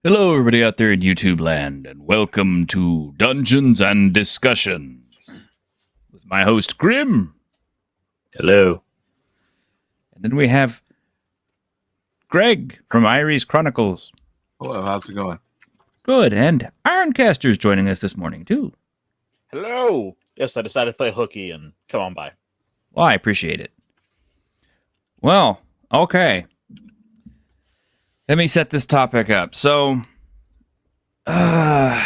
Hello, everybody out there in YouTube land, and welcome to Dungeons and Discussions with my host Grim. Hello. And then we have Greg from Irie's Chronicles. Hello, how's it going? Good, and Ironcaster's joining us this morning too. Hello. Yes, I decided to play hooky and come on by. Well, I appreciate it. Well, okay. Let me set this topic up. So, I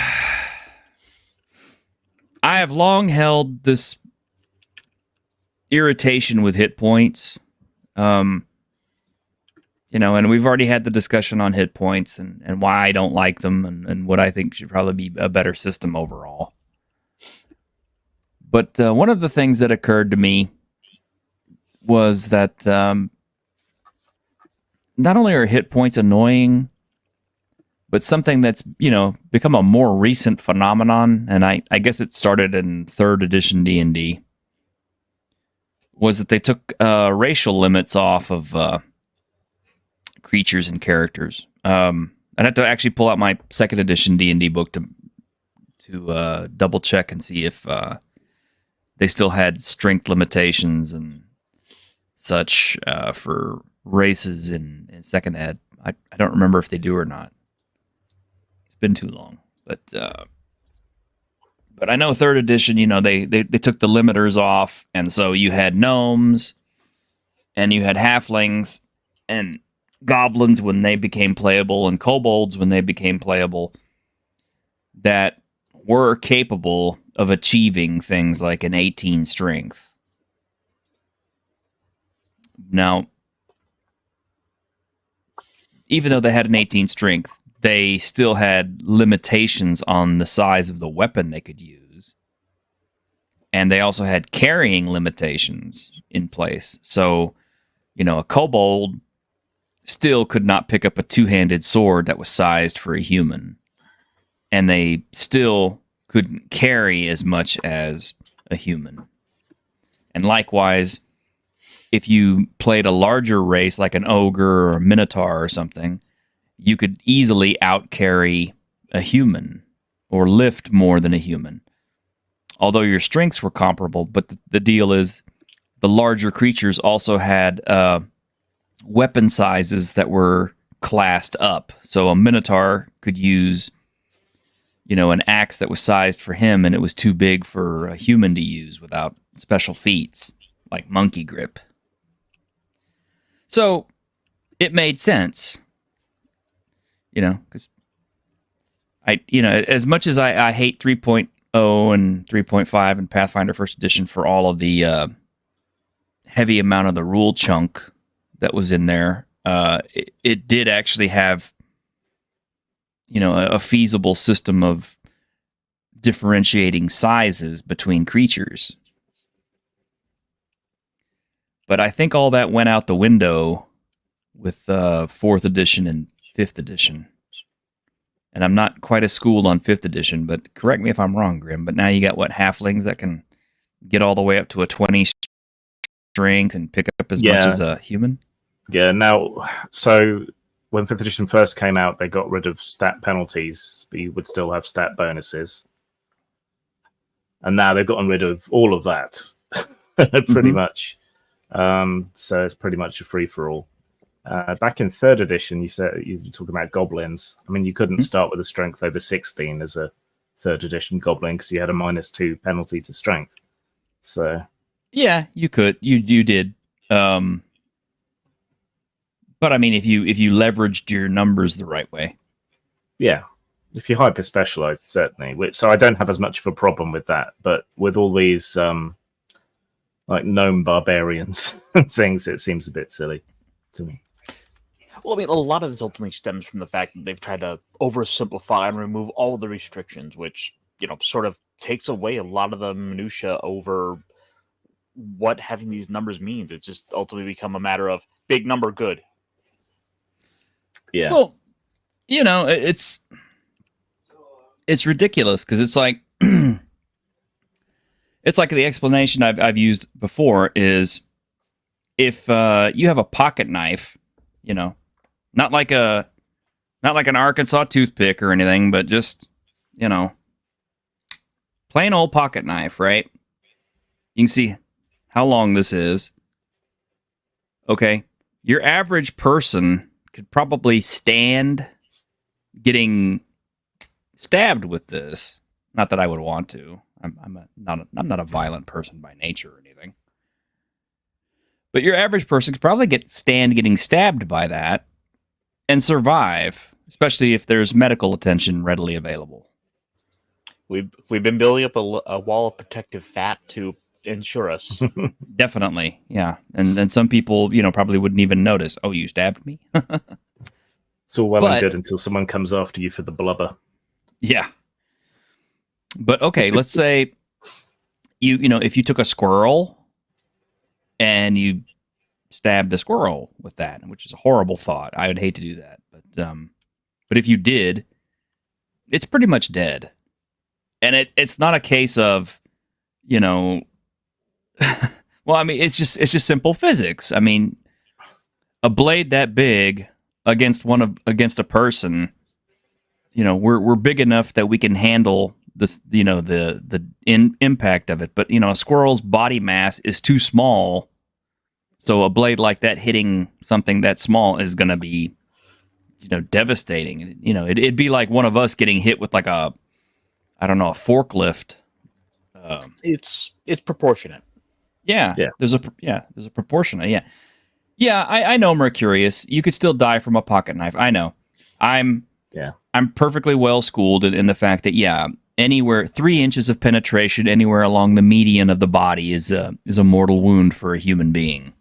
have long held this irritation with hit points. And we've already had the discussion on hit points and why I don't like them and what I think should probably be a better system overall. But one of the things that occurred to me was that not only are hit points annoying, but something that's, become a more recent phenomenon, and I guess it started in 3rd edition D&D, was that they took racial limits off of creatures and characters. I'd have to actually pull out my 2nd edition D&D book to double check and see if they still had strength limitations and such for races in 2nd ed. I don't remember if they do or not. It's been too long, but I know 3rd edition. They took the limiters off, and so you had gnomes, and you had halflings, and goblins when they became playable, and kobolds when they became playable, that were capable of achieving things like an 18 strength. Now, even though they had an 18 strength, they still had limitations on the size of the weapon they could use. And they also had carrying limitations in place. So, a kobold still could not pick up a two-handed sword that was sized for a human. And they still couldn't carry as much as a human. And likewise, if you played a larger race like an ogre or a minotaur or something, you could easily outcarry a human or lift more than a human. Although your strengths were comparable, but the deal is the larger creatures also had weapon sizes that were classed up. So a minotaur could use, an axe that was sized for him, and it was too big for a human to use without special feats like monkey grip. So it made sense, because as much as I hate 3.0 and 3.5 and Pathfinder 1st Edition for all of the heavy amount of the rule chunk that was in there, it did actually have, a feasible system of differentiating sizes between creatures. But I think all that went out the window with 4th edition and 5th edition. And I'm not quite as schooled on 5th edition, but correct me if I'm wrong, Grim. But now you got, halflings that can get all the way up to a 20 strength and pick up as much as a human? Yeah, now, so when 5th edition first came out, they got rid of stat penalties, but you would still have stat bonuses. And now they've gotten rid of all of that, pretty much. So it's pretty much a free-for-all. Back in 3rd edition, you were talking about goblins. I mean, you couldn't start with a strength over 16 as a 3rd edition goblin because you had a -2 penalty to strength. So yeah, you could. You did. But I mean, if you leveraged your numbers the right way, yeah. If you're hyper specialized, certainly. So I don't have as much of a problem with that. But with all these like gnome barbarians and things, it seems a bit silly to me. Well, I mean, a lot of this ultimately stems from the fact that they've tried to oversimplify and remove all of the restrictions, which, sort of takes away a lot of the minutia over what having these numbers means. It's just ultimately become a matter of big number, good. Yeah. Well, it's ridiculous because it's like it's like the explanation I've used before is if you have a pocket knife, not like a Not like an Arkansas toothpick or anything, but just, plain old pocket knife, right? You can see how long this is. Okay. Your average person could probably stand getting stabbed with this. Not that I would want to. I'm not a violent person by nature or anything. But your average person could probably stand getting stabbed by that and survive, especially if there's medical attention readily available. We've been building up a wall of protective fat to ensure us. Definitely, yeah. And then some people, probably wouldn't even notice. Oh, you stabbed me? It's all well and good until someone comes after you for the blubber. Yeah. But okay, let's say if you took a squirrel and you stabbed a squirrel with that, which is a horrible thought. I would hate to do that. But if you did, it's pretty much dead. And it's not a case of, well, I mean, it's just simple physics. I mean, a blade that big against a person, we're big enough that we can handle this, the impact of it. But a squirrel's body mass is too small, so a blade like that hitting something that small is going to be, devastating. It'd be like one of us getting hit with like a forklift. It's proportionate. Yeah. There's a proportionate. Yeah. I know, Mercurius. You could still die from a pocket knife. I know. I'm perfectly well schooled in the fact that anywhere 3 inches of penetration anywhere along the median of the body is a mortal wound for a human being.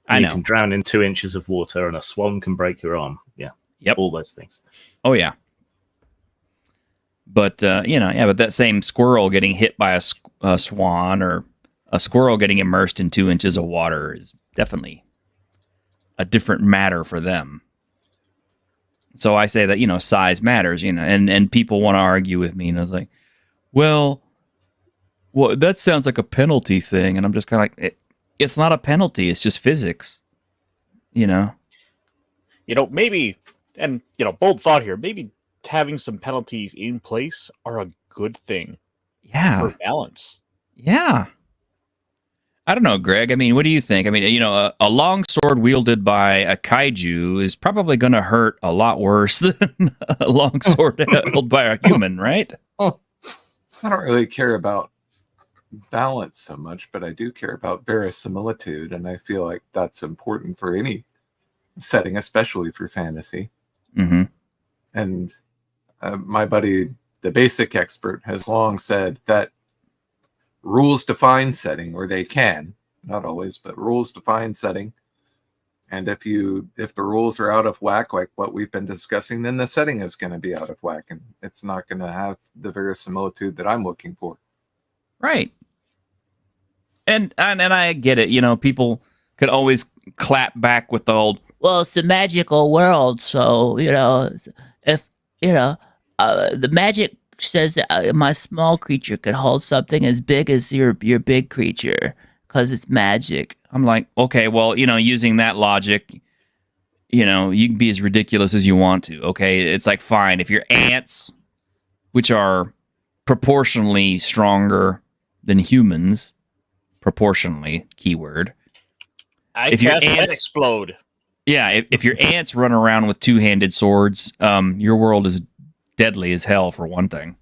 I know. You can drown in 2 inches of water, and a swan can break your arm. Yeah. Yep. All those things. Oh yeah. But but that same squirrel getting hit by a swan or a squirrel getting immersed in 2 inches of water is definitely a different matter for them. So I say that, size matters, and people want to argue with me. And I was like, well, that sounds like a penalty thing. And I'm just kind of like, it's not a penalty. It's just physics, Maybe, and, bold thought here, maybe having some penalties in place are a good thing. Yeah. For balance. Yeah. I don't know, Greg. I mean, what do you think? I mean, a long sword wielded by a kaiju is probably going to hurt a lot worse than a long sword held by a human, right? I don't really care about balance so much, but I do care about verisimilitude, and I feel like that's important for any setting, especially for fantasy. Mm-hmm. And my buddy, the basic expert, has long said that rules define setting, or they can, not always, but rules define setting. And if the rules are out of whack, like what we've been discussing, then the setting is going to be out of whack, and it's not going to have the verisimilitude that I'm looking for. Right. And I get it. People could always clap back with the old, well, it's a magical world, so if the magic says that my small creature could hold something as big as your big creature because it's magic. I'm like, okay, well, using that logic, you can be as ridiculous as you want to. Okay, it's like, fine, if your ants, which are proportionally stronger than humans, proportionally, keyword. If your ants explode. Yeah, if your ants run around with two-handed swords, your world is deadly as hell, for one thing.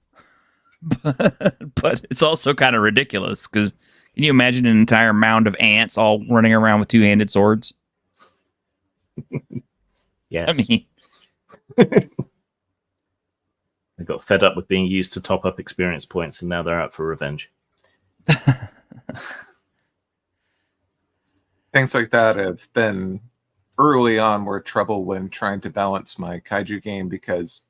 But it's also kind of ridiculous, because can you imagine an entire mound of ants all running around with two-handed swords? Yes. I mean... They got fed up with being used to top up experience points, and now they're out for revenge. Things like that have been early on were trouble when trying to balance my kaiju game, because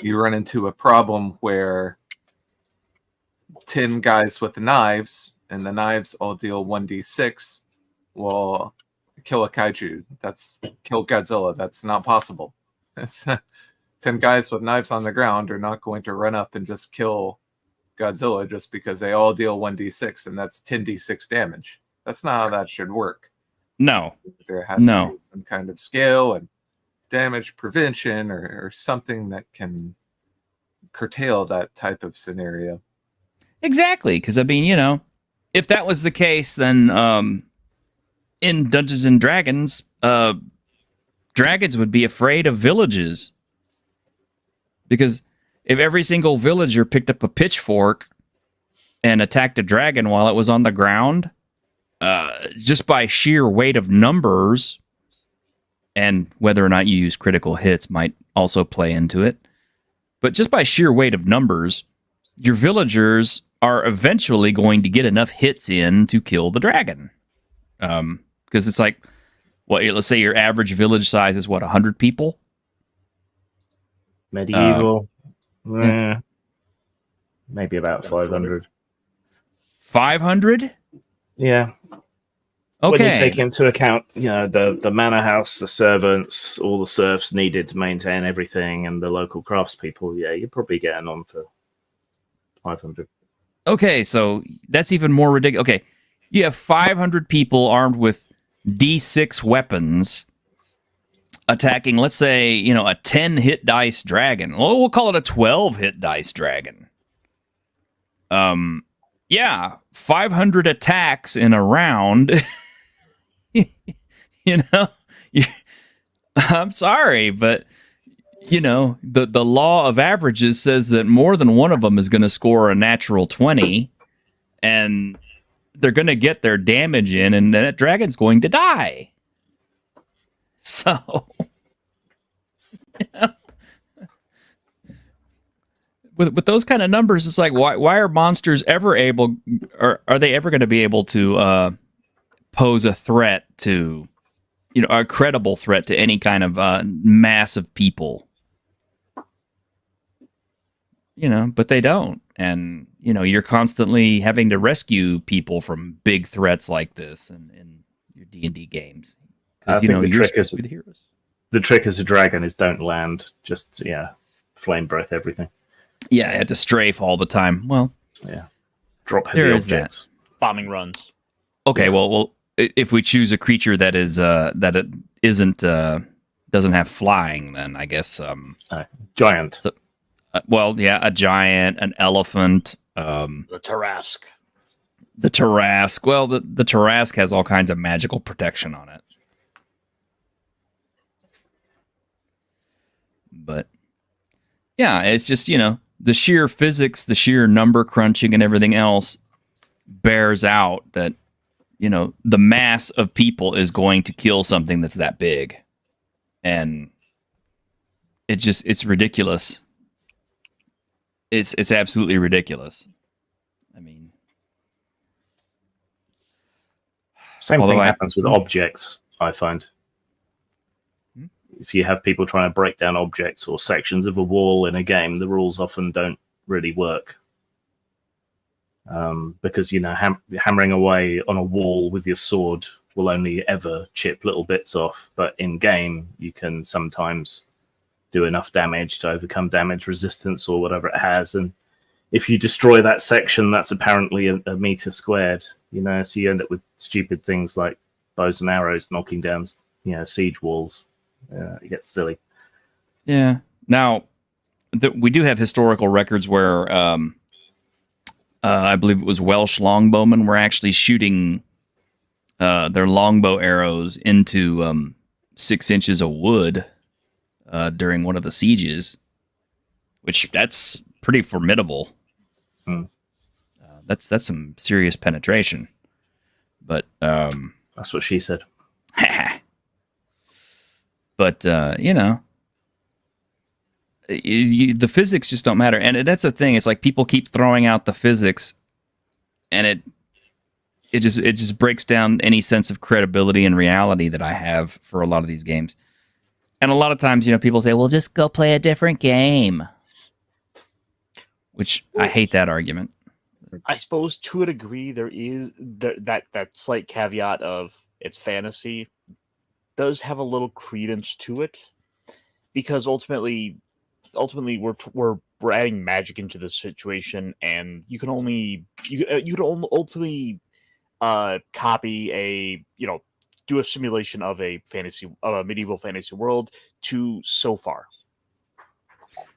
you run into a problem where 10 guys with the knives, and the knives all deal 1d6, will kill a kaiju. That's kill Godzilla. That's not possible. 10 guys with knives on the ground are not going to run up and just kill Godzilla just because they all deal 1d6, and that's 10d6 damage. That's not how that should work. No. There has to be some kind of scale, and damage prevention or something that can curtail that type of scenario. Exactly, because I mean, if that was the case, then in Dungeons and Dragons, dragons would be afraid of villages. Because if every single villager picked up a pitchfork and attacked a dragon while it was on the ground, just by sheer weight of numbers, and whether or not you use critical hits might also play into it, but just by sheer weight of numbers, your villagers are eventually going to get enough hits in to kill the dragon. Because it's like, let's say your average village size is 100 people? Medieval. Maybe about 500. 500? Yeah. Okay. When you take into account, the manor house, the servants, all the serfs needed to maintain everything, and the local craftspeople, you're probably getting on for 500. Okay, so that's even more ridiculous. Okay, you have 500 people armed with D6 weapons attacking, let's say, a 10 hit dice dragon. Well, we'll call it a 12 hit dice dragon. 500 attacks in a round. I'm sorry, but the law of averages says that more than one of them is going to score a natural 20, and they're going to get their damage in, and that dragon's going to die. So, with those kind of numbers, it's like, why are monsters ever able, or are they ever going to be able to pose a threat to, a credible threat to any kind of mass of people? But they don't. And, you're constantly having to rescue people from big threats like this in your D&D games. I Because, think you're supposed to be the heroes. The trick as a dragon is don't land. Just, flame breath everything. Yeah, I had to strafe all the time. Well, Drop heavy there is objects. Bombing runs. Okay, well, if we choose a creature that is that it isn't doesn't have flying, then I guess Giant. So, a giant, an elephant, The Tarrasque. the Tarrasque. Well, the Tarrasque has all kinds of magical protection on it. But yeah, it's just, the sheer physics, the sheer number crunching and everything else bears out that, the mass of people is going to kill something that's that big. And it's ridiculous. It's absolutely ridiculous. I mean, Same thing happens with objects, I find. If you have people trying to break down objects or sections of a wall in a game, the rules often don't really work. Because, hammering away on a wall with your sword will only ever chip little bits off. But in game, you can sometimes do enough damage to overcome damage resistance or whatever it has. And if you destroy that section, that's apparently a meter squared, so you end up with stupid things like bows and arrows knocking down, siege walls. It gets silly. Yeah. Now, we do have historical records where I believe it was Welsh longbowmen were actually shooting their longbow arrows into 6 inches of wood during one of the sieges, which that's pretty formidable. That's some serious penetration. But that's what she said. But the physics just don't matter, and that's the thing. It's like people keep throwing out the physics, and it just breaks down any sense of credibility and reality that I have for a lot of these games. And a lot of times, people say, "Well, just go play a different game," which I hate that argument. I suppose to a degree there is that slight caveat of it's fantasy does have a little credence to it, because ultimately we're adding magic into the situation, and you can ultimately copy a do a simulation of a medieval fantasy world to so far.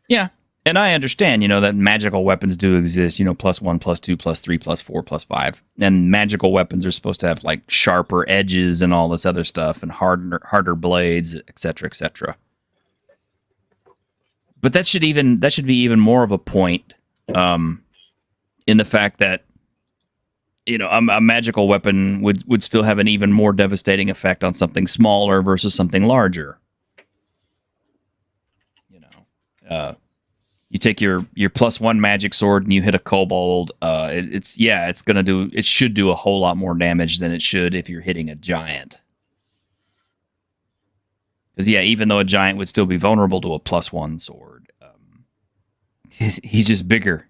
Yeah. And I understand, that magical weapons do exist, +1, +2, +3, +4, +5. And magical weapons are supposed to have like sharper edges and all this other stuff and harder blades, etc., etc. But that should be even more of a point in the fact that a magical weapon would still have an even more devastating effect on something smaller versus something larger. You take your +1 magic sword and you hit a kobold. It should do a whole lot more damage than it should if you're hitting a giant. Because even though a giant would still be vulnerable to a +1 sword, he's just bigger.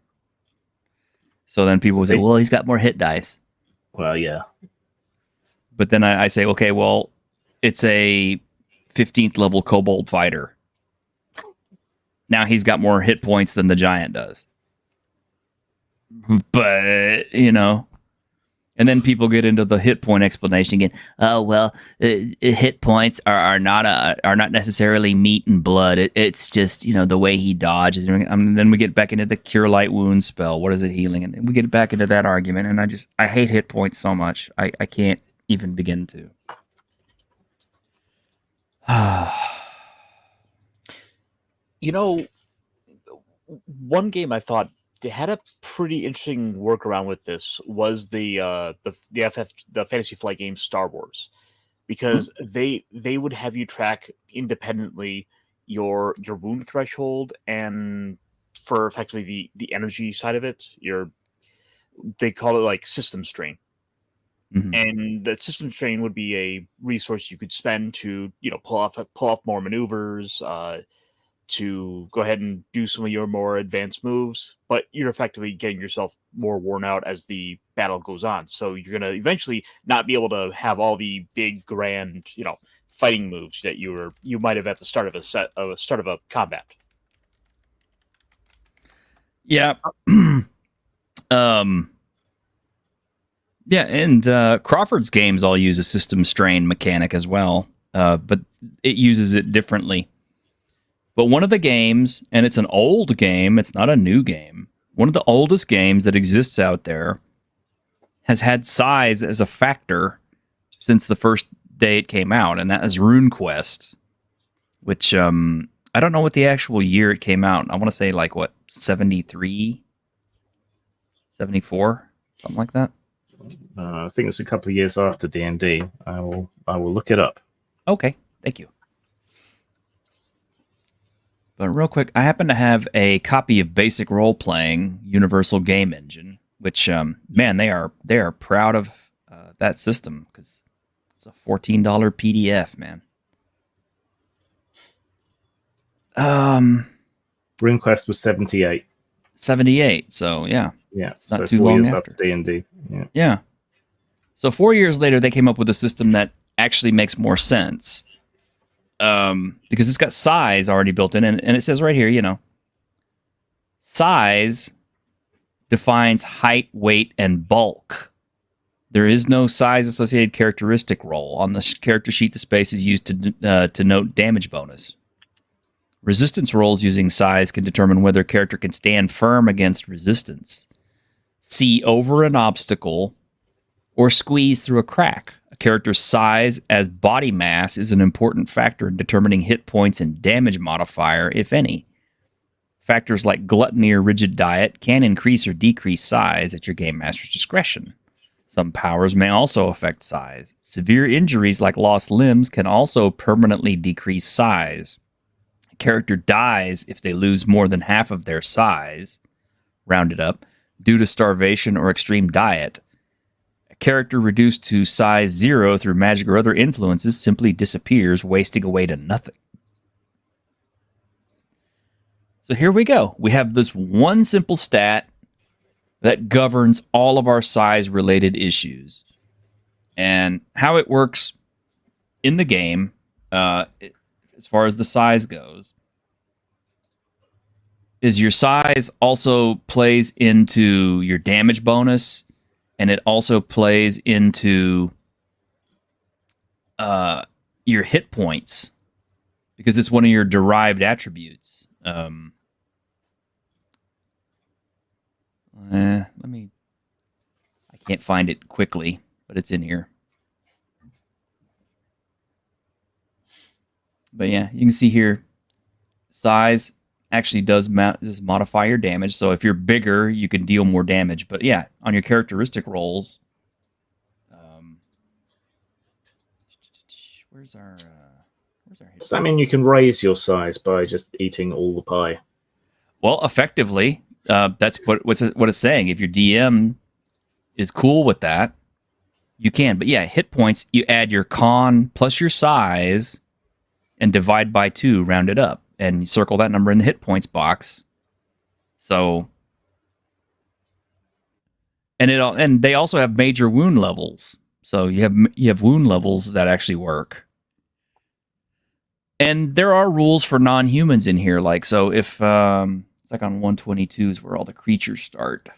So then people would say, well, he's got more hit dice. Well, yeah. But then I say, okay, well, it's a 15th level kobold fighter. Now he's got more hit points than the giant does. But, and then people get into the hit point explanation again. Oh, well, hit points are not necessarily meat and blood. It's just, the way he dodges. And then we get back into the cure light wound spell. What is it healing? And we get back into that argument. And I hate hit points so much. I can't even begin to. One game I thought they had a pretty interesting workaround with this was the Fantasy Flight game Star Wars, because they would have you track independently your wound threshold and for effectively the energy side of it. They call it like system strain. Mm-hmm. And the system strain would be a resource you could spend to pull off more maneuvers, to go ahead and do some of your more advanced moves, but you're effectively getting yourself more worn out as the battle goes on. So you're going to eventually not be able to have all the big, grand, fighting moves that you might have at the start of a combat. Yeah. Yeah, and Crawford's games all use a system strain mechanic as well, but it uses it differently. But one of the games, and it's an old game, it's not a new game, one of the oldest games that exists out there has had size as a factor since the first day it came out, and that is RuneQuest, which I don't know what the actual year it came out. I want to say 73, 74, something like that. I think it's a couple of years after D&D. I will look it up. Okay, thank you. But real quick, I happen to have a copy of Basic Role Playing Universal Game Engine, which man, they are proud of that system because it's a $14 PDF, man. RuneQuest was 78. 78, so yeah. Yeah, not so too 4 long years after D&D. Yeah. So 4 years later, they came up with a system that actually makes more sense. Because it's got size already built in, and it says right here, size defines height, weight, and bulk. There is no size-associated characteristic roll. On the character sheet, the space is used to note damage bonus. Resistance rolls using size can determine whether a character can stand firm against resistance, see over an obstacle, or squeeze through a crack. A character's size as body mass is an important factor in determining hit points and damage modifier, if any. Factors like gluttony or rigid diet can increase or decrease size at your game master's discretion. Some powers may also affect size. Severe injuries like lost limbs can also permanently decrease size. A character dies if they lose more than half of their size, rounded up, due to starvation or extreme diet. Character reduced to size 0 through magic or other influences simply disappears, wasting away to nothing. So here we go. We have this one simple stat that governs all of our size-related issues. And how it works in the game, as far as the size goes, is your size also plays into your damage bonus, and it also plays into your hit points because it's one of your derived attributes. Let me. I can't find it quickly, but it's in here. But yeah, you can see here, size actually does modify your damage. So if you're bigger, you can deal more damage. But yeah, on your characteristic rolls, where's our hit? Does that mean you can raise your size by just eating all the pie? Well, effectively, that's what it's saying. If your DM is cool with that, you can. But yeah, hit points, you add your con plus your size and divide by 2, round it up, and you circle that number in the hit points box. So, and they also have major wound levels. So you have wound levels that actually work. And there are rules for non-humans in here. Like, so if it's like on 122 is where all the creatures start.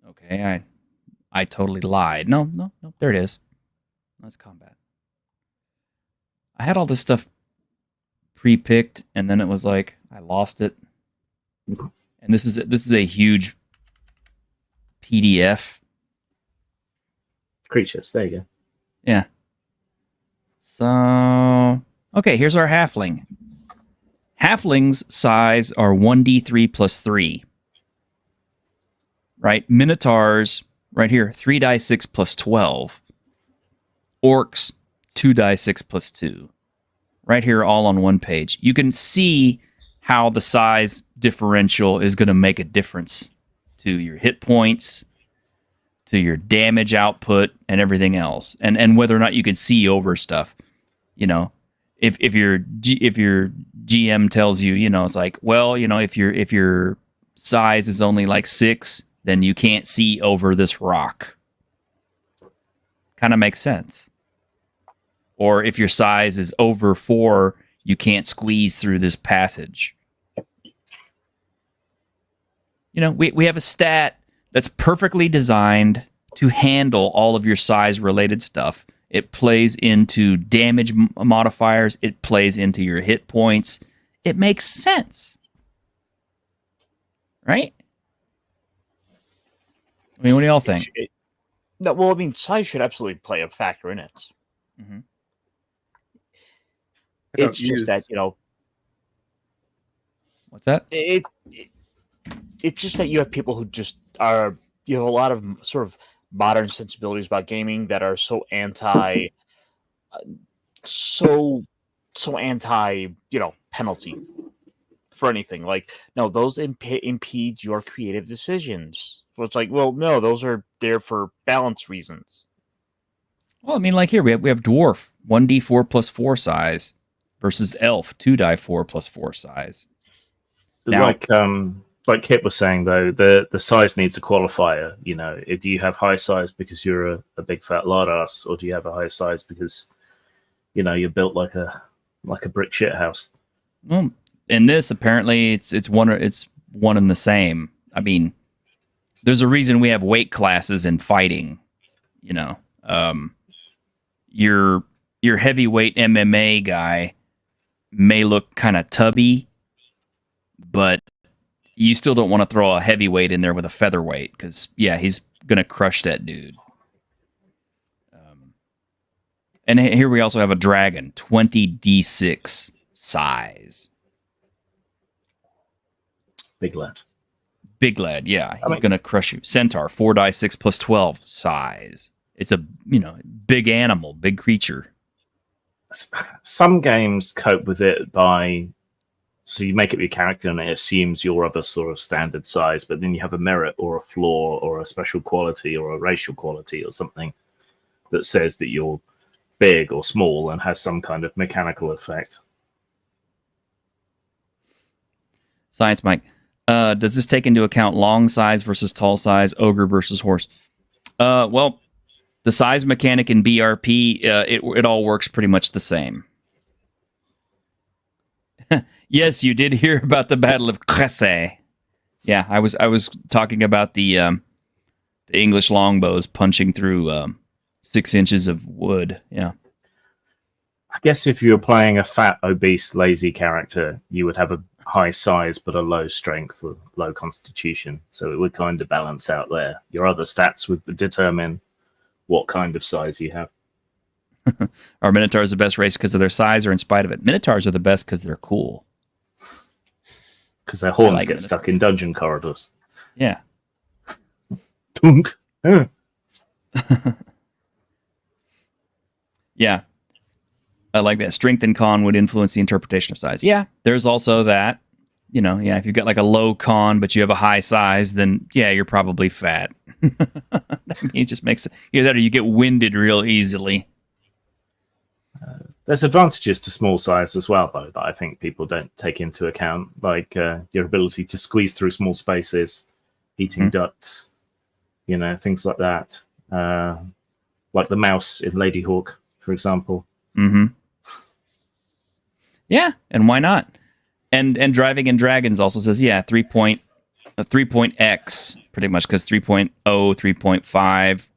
Okay, I totally lied. No, there it is. That's combat. I had all this stuff pre-picked, and then it was like I lost it. And this is a huge PDF. Creatures, there you go. Yeah. So, okay, here's our halfling. Halflings' size are 1d3 plus 3. Right? Minotaurs, right here, 3 die 6 plus 12. Orcs, 2 die 6 plus 2. Right here, all on one page. You can see how the size differential is going to make a difference to your hit points, to your damage output, and everything else, and whether or not you can see over stuff. You know, if your GM tells you, you know, it's like, well, you know, if your size is only like 6, then you can't see over this rock. Kind of makes sense. Or if your size is over 4, you can't squeeze through this passage. You know, we have a stat that's perfectly designed to handle all of your size-related stuff. It plays into damage modifiers. It plays into your hit points. It makes sense. Right? I mean, what do y'all think? No, well, I mean, size should absolutely play a factor in it. Mm-hmm. It's just that, you know... What's that? It's just that you have people who just are... You have a lot of sort of modern sensibilities about gaming that are so anti... so anti, you know, penalty for anything. Like, no, those impede your creative decisions. So it's like, well, no, those are there for balance reasons. Well, I mean, like here, we have dwarf, 1d4 plus 4 size, versus elf, 2 die 4 plus 4 size. Now, like Kit was saying, though, the size needs a qualifier. You know, do you have high size because you're a big fat lard ass, or do you have a high size because, you know, you're built like a brick shit house? Well, in this, apparently, it's one and the same. I mean, there's a reason we have weight classes in fighting. You know, your heavyweight MMA guy may look kind of tubby, but you still don't want to throw a heavyweight in there with a featherweight because, yeah, he's gonna crush that dude. And here we also have a dragon, 20d6 size. Big lad. Big lad, yeah. He's going to crush you. Centaur, 4 die 6 plus 12 size. It's a, you know, big animal, big creature. Some games cope with it by... So you make up your character and it assumes you're of a sort of standard size, but then you have a merit or a flaw or a special quality or a racial quality or something that says that you're big or small and has some kind of mechanical effect. Science Mike. Does this take into account long size versus tall size, ogre versus horse? Well, the size mechanic in BRP, it all works pretty much the same. Yes, you did hear about the Battle of Cressay. Yeah, I was talking about the the English longbows punching through 6 inches of wood. Yeah. I guess if you were playing a fat, obese, lazy character, you would have a high size but a low strength or low constitution. So it would kind of balance out there. Your other stats would determine what kind of size you have. Are Minotaurs the best race because of their size or in spite of it? Minotaurs are the best because they're cool. Because their horns like get stuck in dungeon corridors. Yeah. Tunk. Yeah. I like that. Strength and con would influence the interpretation of size. Yeah, there's also that. You know, yeah, if you've got like a low con, but you have a high size, then yeah, you're probably fat. It just makes either that or you get winded real easily. There's advantages to small size as well, though, that I think people don't take into account, like your ability to squeeze through small spaces, heating ducts, you know, things like that. Like the mouse in Lady Hawk, for example. Mm-hmm. Yeah, and why not? And Driving in Dragons also says, yeah, 3.x, pretty much, because 3.0, 3.5,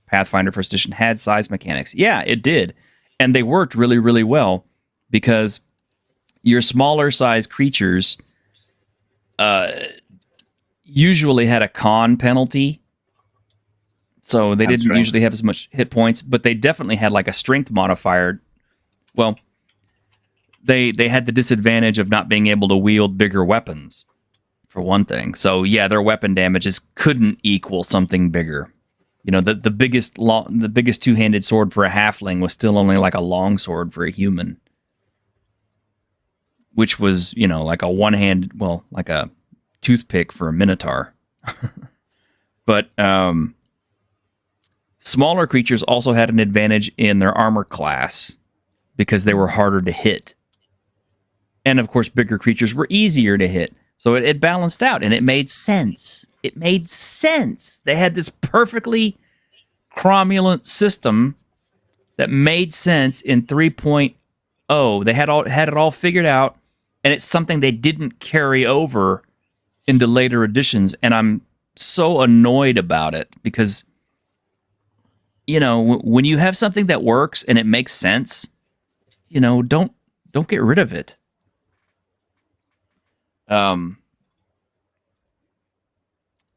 Pathfinder First Edition had size mechanics. Yeah, it did. And they worked really, really well because your smaller size creatures usually had a con penalty. So they didn't usually have as much hit points, but they definitely had like a strength modifier. Well, they had the disadvantage of not being able to wield bigger weapons, for one thing. So yeah, their weapon damages couldn't equal something bigger. You know, the biggest two-handed sword for a halfling was still only like a long sword for a human, which was, you know, like a one-handed, well, like a toothpick for a minotaur. But smaller creatures also had an advantage in their armor class because they were harder to hit. And of course, bigger creatures were easier to hit. So it balanced out and it made sense. It made sense. They had this perfectly cromulent system that made sense in 3.0. They had it all figured out, and it's something they didn't carry over into later editions. And I'm so annoyed about it because, you know, when you have something that works and it makes sense, you know, don't get rid of it.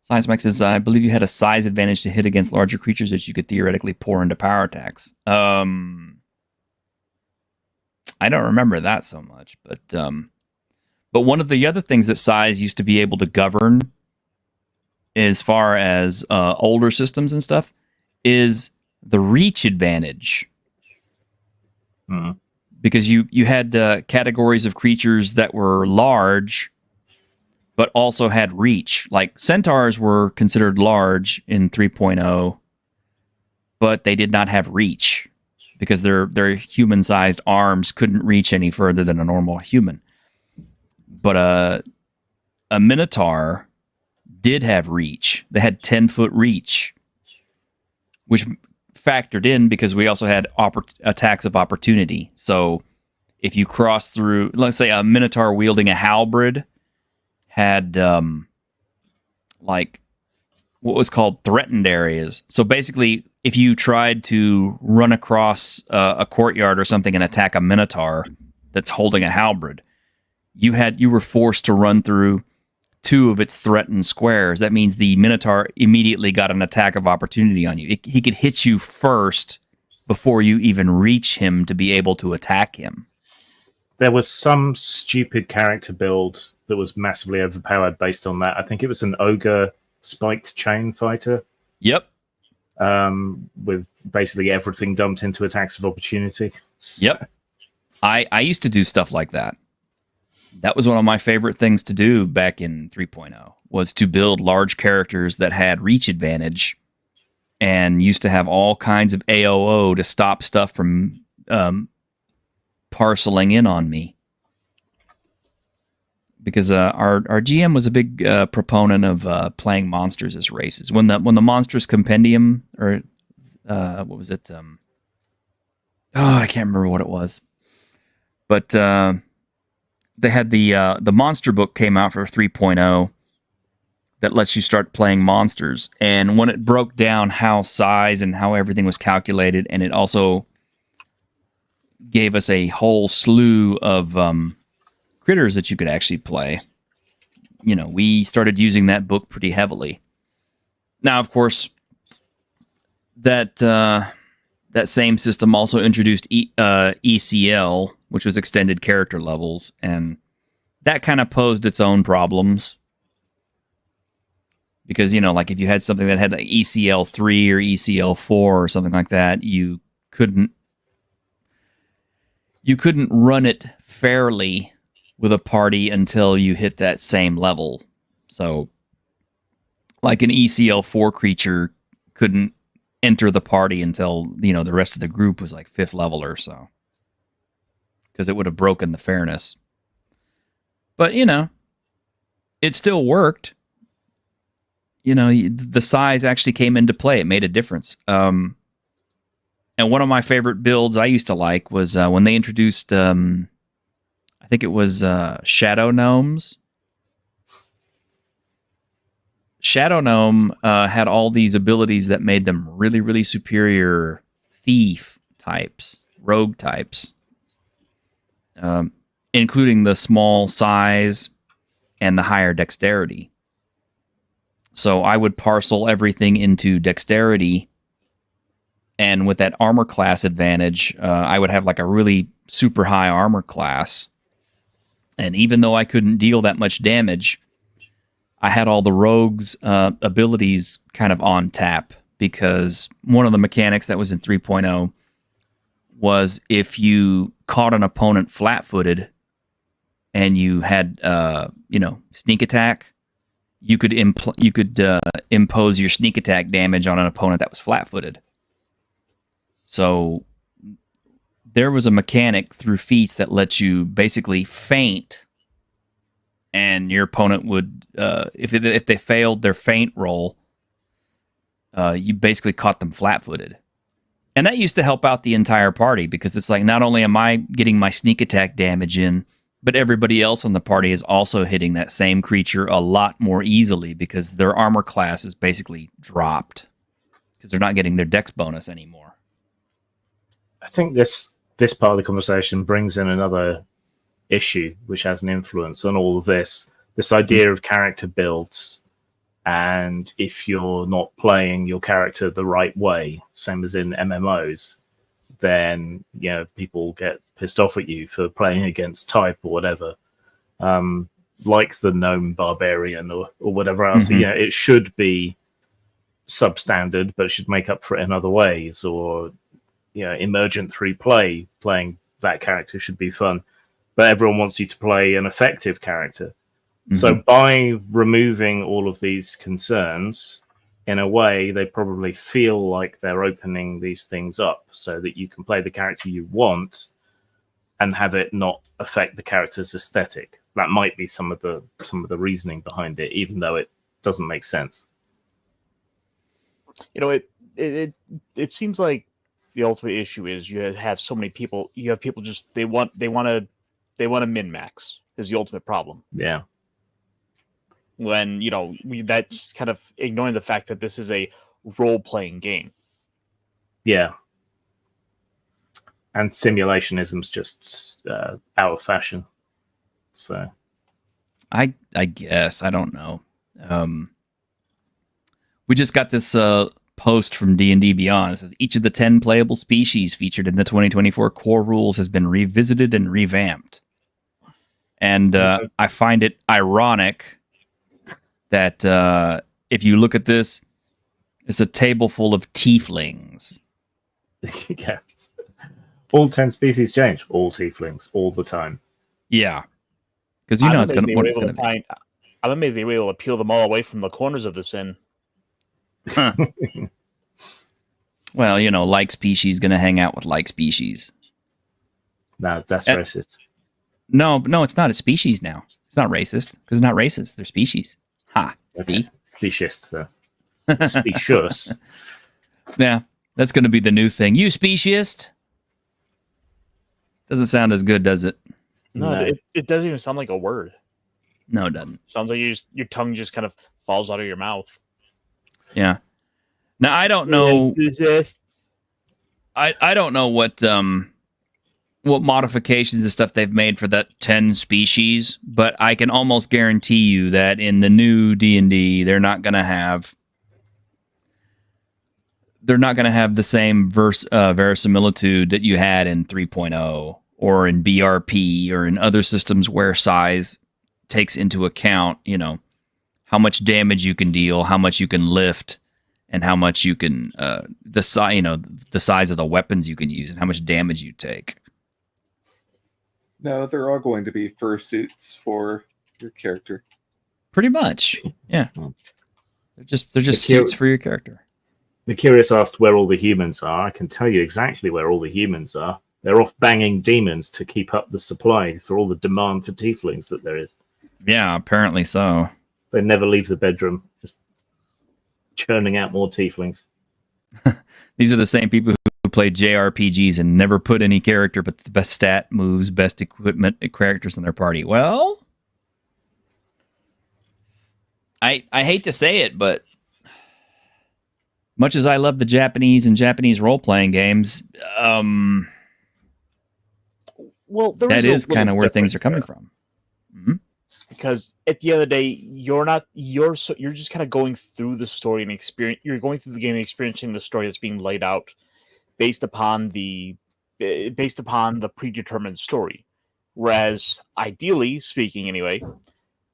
Science Mike says, I believe you had a size advantage to hit against larger creatures that you could theoretically pour into power attacks. I don't remember that so much, but one of the other things that size used to be able to govern as far as older systems and stuff is the reach advantage. Because you had categories of creatures that were large but also had reach. Like centaurs were considered large in 3.0, but they did not have reach because their human-sized arms couldn't reach any further than a normal human. But a minotaur did have reach. They had 10-foot reach, which factored in because we also had attacks of opportunity. So if you cross through, let's say a minotaur wielding a halberd had like what was called threatened areas. So basically, if you tried to run across a courtyard or something and attack a minotaur that's holding a halberd, you were forced to run through 2 of its threatened squares. That means the minotaur immediately got an attack of opportunity on you. He could hit you first before you even reach him to be able to attack him. There was some stupid character build that was massively overpowered based on that. I think it was an ogre spiked chain fighter. Yep. With basically everything dumped into attacks of opportunity. Yep. I used to do stuff like that. That was one of my favorite things to do back in 3.0, was to build large characters that had reach advantage and used to have all kinds of AOO to stop stuff from parceling in on me. Because our GM was a big proponent of playing monsters as races. When the Monstrous Compendium, or what was it? I can't remember what it was. But they had the monster book came out for 3.0. that lets you start playing monsters. And when it broke down how size and how everything was calculated, and it also gave us a whole slew of critters that you could actually play, we started using that book pretty heavily. Now, of course, that same system also introduced ECL, which was extended character levels, and that kind of posed its own problems. Because, like if you had something that had like ECL 3 or ECL 4 or something like that, you couldn't run it fairly with a party until you hit that same level. So, like an ECL 4 creature couldn't enter the party until, the rest of the group was like 5th level or so. Because it would have broken the fairness. But, it still worked. The size actually came into play. It made a difference. And one of my favorite builds I used to like was when they introduced, I think it was Shadow Gnomes. Shadow Gnome had all these abilities that made them really, really superior thief types, rogue types, including the small size and the higher dexterity. So I would parcel everything into dexterity, and with that armor class advantage, I would have like a really super high armor class. And even though I couldn't deal that much damage, I had all the rogues' abilities kind of on tap, because one of the mechanics that was in 3.0 was if you caught an opponent flat-footed and you had, sneak attack, you could impose your sneak attack damage on an opponent that was flat-footed. So there was a mechanic through feats that lets you basically feint, and your opponent would, if they failed their feint roll, you basically caught them flat-footed. And that used to help out the entire party, because it's like, not only am I getting my sneak attack damage in, but everybody else on the party is also hitting that same creature a lot more easily, because their armor class is basically dropped, because they're not getting their dex bonus anymore. I think this part of the conversation brings in another issue which has an influence on all of this idea of character builds. And if you're not playing your character the right way, same as in MMOs, then people get pissed off at you for playing against type or whatever, like the gnome barbarian or whatever else. Mm-hmm. It should be substandard, but it should make up for it in other ways. Or emergent 3 playing that character should be fun, but everyone wants you to play an effective character. Mm-hmm. So by removing all of these concerns, in a way, they probably feel like they're opening these things up so that you can play the character you want and have it not affect the character's aesthetic. That might be some of the reasoning behind it, even though it doesn't make sense. It seems like the ultimate issue is you have so many people. You have people just they want to min max is the ultimate problem. Yeah. When that's kind of ignoring the fact that this is a role-playing game. Yeah. And simulationism's just out of fashion. So I guess, I don't know. We just got this post from D&D Beyond. It says each of the 10 playable species featured in the 2024 core rules has been revisited and revamped. And I find it ironic that if you look at this, it's a table full of tieflings. Yeah. All 10 species change. All tieflings, all the time. Yeah. Because it's going to be. I'm amazed they were able to peel them all away from the corners of the sin. Huh. Well, like species going to hang out with like species. No, that's racist. No, it's not a species now. It's not racist, because it's not racist. They're species. Ha. Okay. See? Speciest, though. Specious. Yeah, that's going to be the new thing. You speciest? Doesn't sound as good, does it? No. It doesn't even sound like a word. No, it doesn't. Sounds like your tongue just kind of falls out of your mouth. Yeah. Now I don't know. I don't know what modifications and stuff they've made for that 10 species, but I can almost guarantee you that in the new D&D, they're not going to have the same verisimilitude that you had in 3.0 or in BRP or in other systems where size takes into account, how much damage you can deal, how much you can lift, and how much you can the size of the weapons you can use and how much damage you take. No, they're all going to be fursuits for your character. Pretty much, yeah. They're just The suits for your character. The Curious asked where all the humans are. I can tell you exactly where all the humans are. They're off banging demons to keep up the supply for all the demand for tieflings that there is. Yeah, apparently so. They never leave the bedroom, just churning out more tieflings. These are the same people who play JRPGs and never put any character but the best stat moves, best equipment, characters in their party. Well, I hate to say it, but much as I love the Japanese and Japanese role-playing games, well, that is kind of where things are coming from. Mm-hmm. Because at the end of the day, you're just kind of going through the story and experience. You're going through the game and experiencing the story that's being laid out based upon the predetermined story. Whereas, ideally speaking, anyway,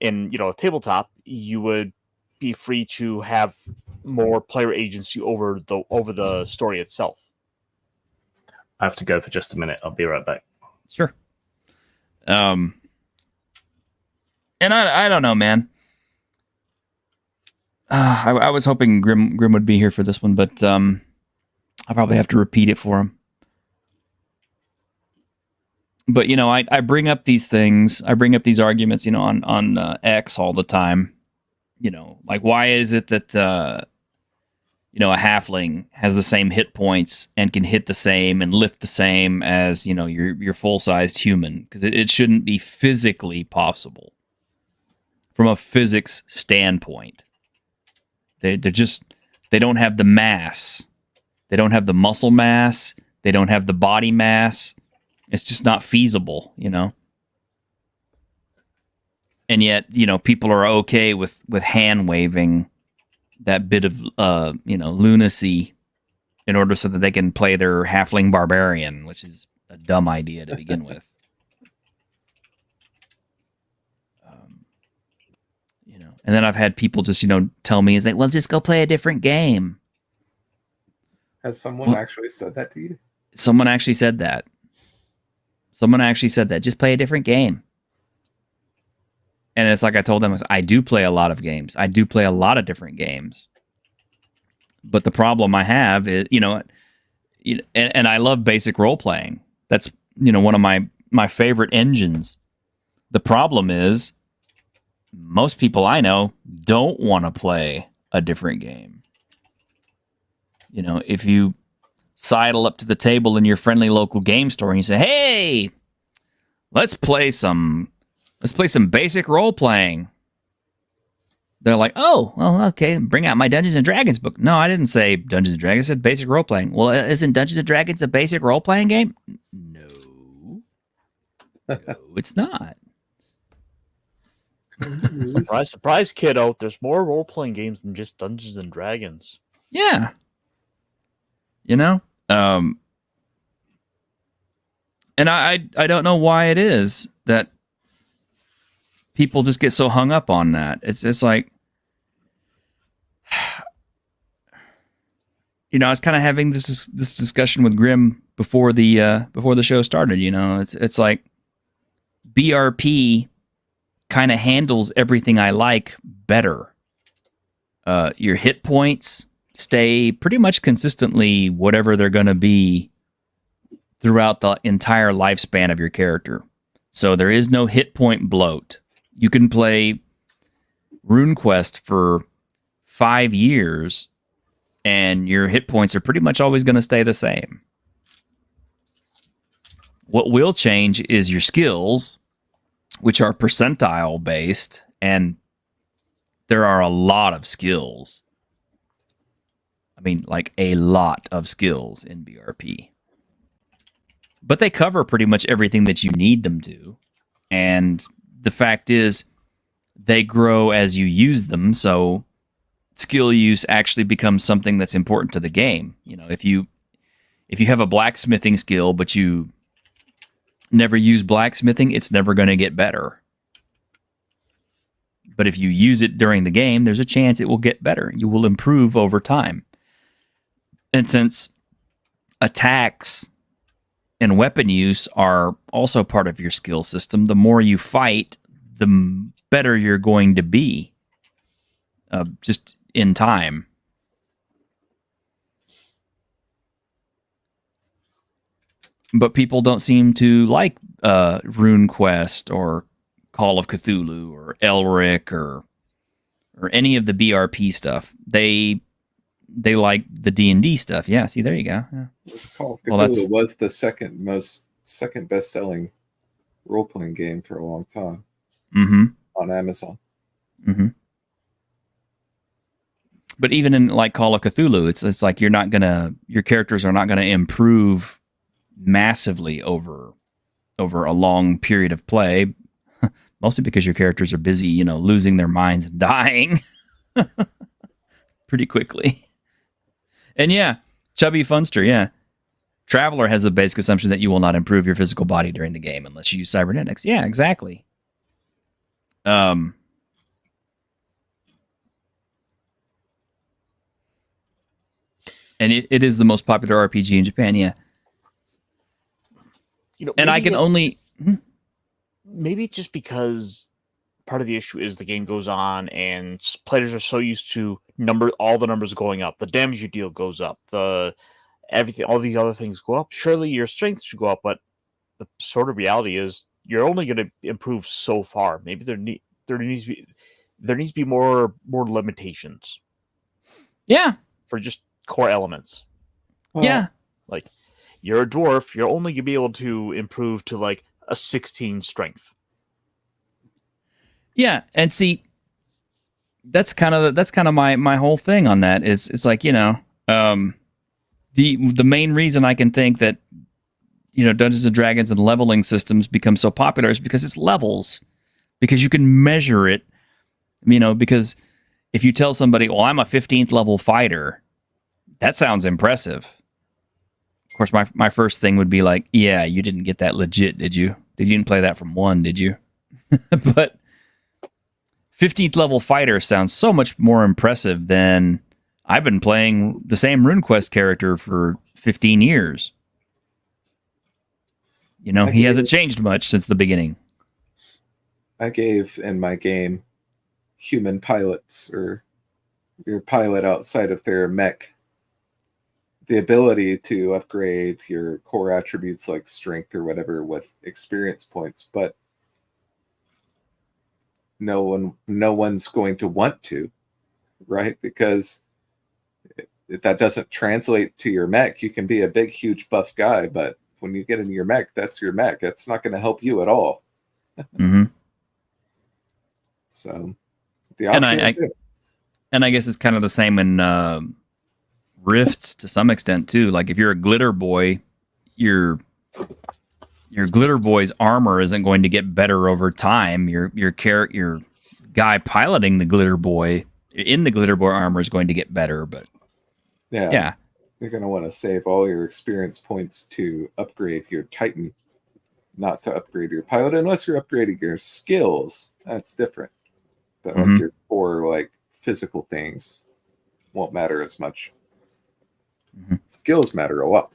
in a tabletop, you would be free to have more player agency over the story itself. I have to go for just a minute. I'll be right back. Sure. And I don't know, man. I was hoping Grim would be here for this one, but I'll probably have to repeat it for him. But I bring up these things. I bring up these arguments, on X all the time. Like why is it that a halfling has the same hit points and can hit the same and lift the same as your full-sized human? Because it shouldn't be physically possible. From a physics standpoint, they don't have the mass, they don't have the muscle mass, they don't have the body mass. It's just not feasible, And yet, people are okay with hand waving that bit of lunacy in order so that they can play their halfling barbarian, which is a dumb idea to begin with. And then I've had people just, tell me, well, just go play a different game. Has someone actually said that to you? Someone actually said that. Just play a different game. And it's like I told them, I do play a lot of games. I do play a lot of different games. But the problem I have is, and I love basic role playing. That's, one of my favorite engines. The problem is, most people I know don't want to play a different game. If you sidle up to the table in your friendly local game store and you say, "Hey, let's play some basic role playing," they're like, "Oh, well, okay, bring out my Dungeons and Dragons book." No, I didn't say Dungeons and Dragons. I said basic role playing. Well, isn't Dungeons and Dragons a basic role playing game? No, it's not. Surprise, surprise, kiddo. There's more role-playing games than just Dungeons and Dragons. Yeah. And I don't know why it is that people just get so hung up on that. It's like, I was kind of having this discussion with Grim before the show started. It's like BRP kind of handles everything I like better. Your hit points stay pretty much consistently whatever they're going to be throughout the entire lifespan of your character. So there is no hit point bloat. You can play RuneQuest for 5 years and your hit points are pretty much always going to stay the same. What will change is your skills, which are percentile based, and there are a lot of skills. I mean, like a lot of skills in BRP. But they cover pretty much everything that you need them to. And the fact is, they grow as you use them, so skill use actually becomes something that's important to the game. You know, if you have a blacksmithing skill, but you never use blacksmithing, it's never going to get better. But if you use it during the game, there's a chance it will get better. You will improve over time. And since attacks and weapon use are also part of your skill system, the more you fight, the better you're going to be. Just in time. But people don't seem to like RuneQuest or Call of Cthulhu or Elric or any of the BRP stuff. They like the D&D stuff. Yeah, see, there you go. Yeah. Call of Cthulhu was the second best-selling role-playing game for a long time on Amazon. Mm-hmm. But even in like Call of Cthulhu, it's like your characters are not gonna improve massively over a long period of play, mostly because your characters are busy, losing their minds and dying pretty quickly. And yeah, Chubby Funster, yeah. Traveler has a basic assumption that you will not improve your physical body during the game unless you use cybernetics. Yeah, exactly. And it is the most popular RPG in Japan, yeah. And I can only... Maybe just because part of the issue is the game goes on and players are so used to all the numbers going up. The damage you deal goes up. Everything, all these other things go up. Surely your strength should go up, but the sort of reality is you're only going to improve so far. Maybe there needs to be more limitations. Yeah. For just core elements. Yeah. Like, you're a dwarf, you're only going to be able to improve to like a 16 strength. Yeah, and see, that's kind of my whole thing on that. It's like, the main reason I can think that Dungeons and Dragons and leveling systems become so popular is because it's levels, because you can measure it. Because if you tell somebody, "Well, I'm a 15th level fighter," that sounds impressive. Of course, my first thing would be like, "Yeah, you didn't get that legit, did you? You didn't play that from 1, did you?" But 15th level fighter sounds so much more impressive than I've been playing the same RuneQuest character for 15 years. He hasn't changed much since the beginning. I gave in my game human pilots, or your pilot outside of their mech, the ability to upgrade your core attributes like strength or whatever with experience points, but no one's going to want to, right? Because if that doesn't translate to your mech, you can be a big, huge buff guy, but when you get into your mech, that's your mech. That's not going to help you at all. Mm-hmm. So the option and I guess it's kind of the same in Rifts to some extent too. Like if you're a glitter boy, your glitter boy's armor isn't going to get better over time. Your guy piloting the glitter boy in the glitter boy armor is going to get better, but yeah. You're going to want to save all your experience points to upgrade your Titan, not to upgrade your pilot, unless you're upgrading your skills. That's different. But like your core, like physical things won't matter as much. Skills matter a lot.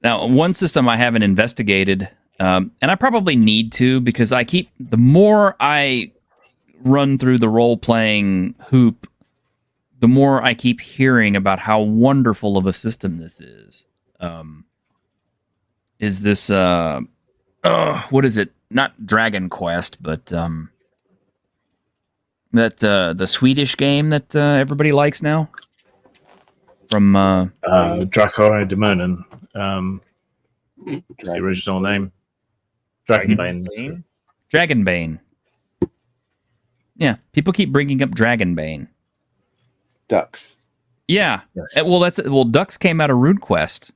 Now, one system I haven't investigated, and I probably need to, because the more I run through the role-playing hoop, the more I keep hearing about how wonderful of a system this is. Is this, what is it? Not Dragon Quest, but the Swedish game that everybody likes now? From Drakar Demonen. What's the original name? Dragonbane. Dragonbane. Yeah, people keep bringing up Dragonbane. Ducks. Yeah. Yes. Well, Ducks came out of RuneQuest,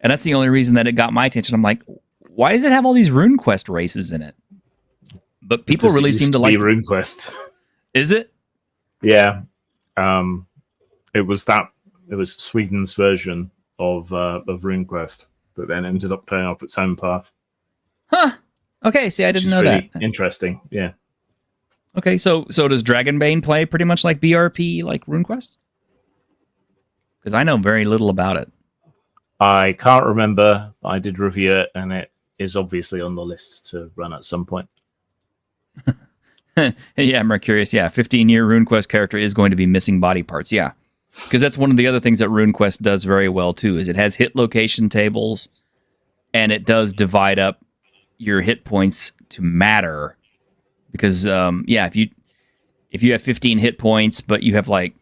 and that's the only reason that it got my attention. I'm like, why does it have all these RuneQuest races in it? But people Because it really used seem to be like. RuneQuest. Is it? Yeah. It was Sweden's version of RuneQuest that then ended up going off its own path. Huh. Okay. See, I didn't know really that. Interesting. Yeah. Okay. So does Dragonbane play pretty much like BRP, like RuneQuest? Because I know very little about it. I can't remember. I did review it, and it is obviously on the list to run at some point. Yeah, Mercurius. Yeah, 15-year RuneQuest character is going to be missing body parts. Yeah, because that's one of the other things that RuneQuest does very well too. Is it has hit location tables, and it does divide up your hit points to matter. Because if you have 15 hit points, but you have like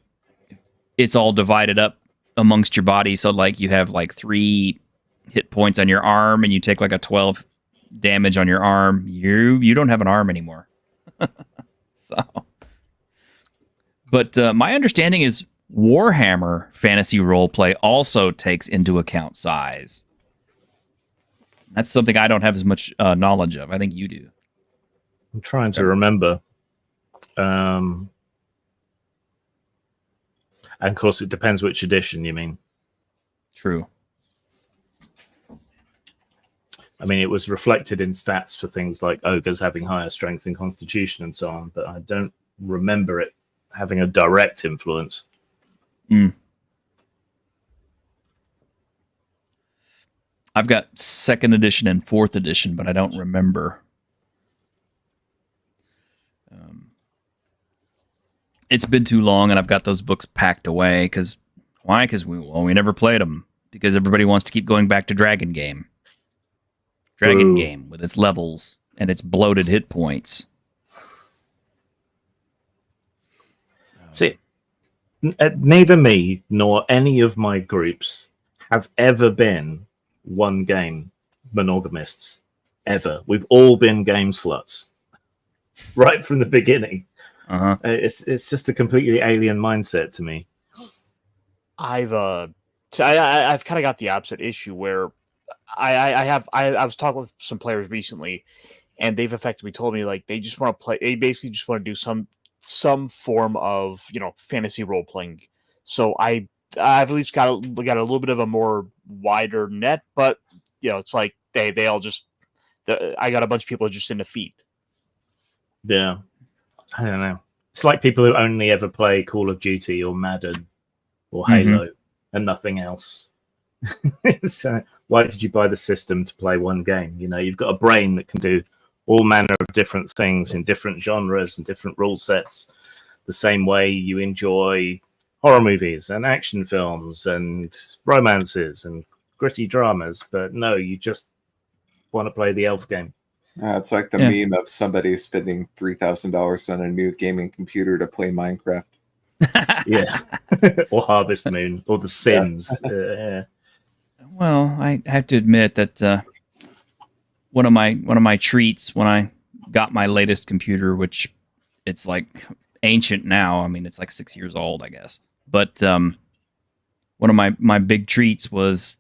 it's all divided up amongst your body, so like you have like 3 hit points on your arm, and you take like a 12 damage on your arm. You don't have an arm anymore. So, but my understanding is Warhammer Fantasy Roleplay also takes into account size. That's something I don't have as much knowledge of. I think you do. I'm trying to remember. And of course, it depends which edition you mean. True. I mean, it was reflected in stats for things like ogres having higher strength and constitution and so on, but I don't remember it having a direct influence. I've got 2nd edition and 4th edition, but I don't remember. It's been too long, and I've got those books packed away. Why? Because we never played them. Because everybody wants to keep going back to Dragon Game with its levels and its bloated hit points. See, neither me nor any of my groups have ever been one game monogamists. Ever. We've all been game sluts. Right from the beginning. Uh-huh. It's just a completely alien mindset to me. I've kind of got the opposite issue where I was talking with some players recently, and they've effectively told me like they just want to play. They basically just want to do some form of fantasy role playing. So I've at least got a little bit of a more wider net, but it's like they all just I got a bunch of people just in the feed. Yeah, I don't know. It's like people who only ever play Call of Duty or Madden or Halo and nothing else. So why did you buy the system to play one game? You've got a brain that can do all manner of different things in different genres and different rule sets, the same way you enjoy horror movies and action films and romances and gritty dramas. But no, you just want to play the elf game. It's like the meme of somebody spending $3,000 on a new gaming computer to play Minecraft. Yeah. Or Harvest Moon or The Sims. Yeah. Well, I have to admit that one of my treats when I got my latest computer, which it's like ancient now. I mean, it's like 6 years old, I guess. But one of my big treats was,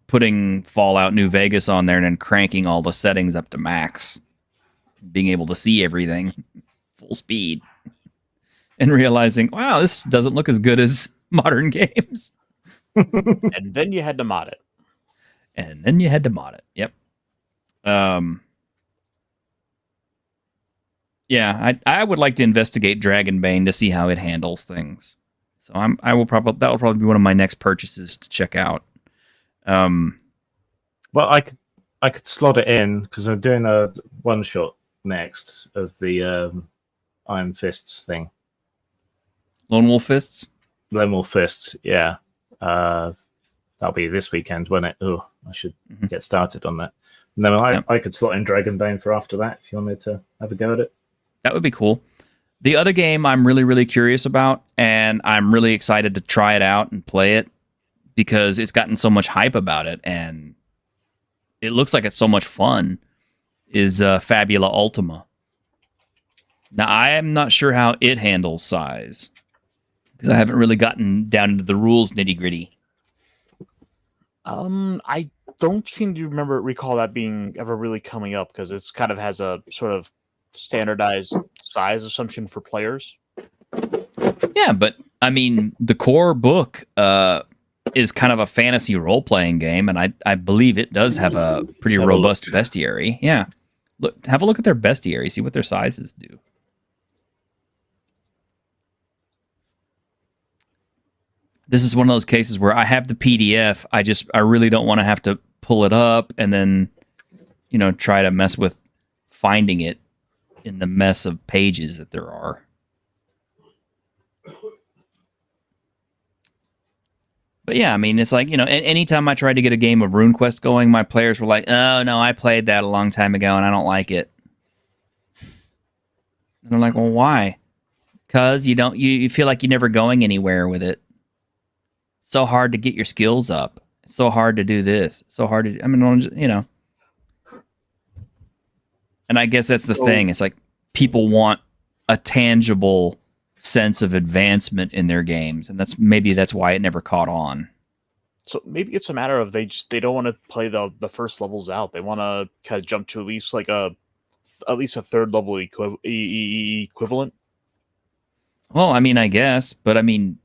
putting Fallout New Vegas on there and then cranking all the settings up to max, being able to see everything full speed, and realizing, wow, this doesn't look as good as modern games. And then you had to mod it. Yep. Yeah, I would like to investigate Dragonbane to see how it handles things. So that will probably be one of my next purchases to check out. Well, I could slot it in because I'm doing a one shot next of the Iron Fists thing. Lone Wolf Fists? Lone Wolf Fists, yeah. That'll be this weekend, won't it? Oh, I should get started on that. And then I could slot in Dragonbane for after that if you wanted to have a go at it. That would be cool. The other game I'm really, really curious about, and I'm really excited to try it out and play it because it's gotten so much hype about it, and it looks like it's so much fun, is Fabula Ultima. Now, I am not sure how it handles size because I haven't really gotten down into the rules nitty gritty. I don't seem to recall that being ever really coming up because it's kind of has a sort of standardized size assumption for players. Yeah, but I mean, the core book is kind of a fantasy role-playing game, and I believe it does have a pretty robust bestiary. Yeah, have a look at their bestiary, see what their sizes do. This is one of those cases where I have the PDF. I really don't want to have to pull it up and then, try to mess with finding it in the mess of pages that there are. But yeah, I mean, it's like, anytime I tried to get a game of RuneQuest going, my players were like, oh, no, I played that a long time ago and I don't like it. And I'm like, well, why? Because you feel like you're never going anywhere with it. So hard to get your skills up. It's so hard to do this. So hard to, And I guess that's the thing. It's like people want a tangible sense of advancement in their games, and that's why it never caught on. So maybe it's a matter of they don't want to play the first levels out. They want to kind of jump to at least a third level equivalent. Well, I mean, I guess, but I mean,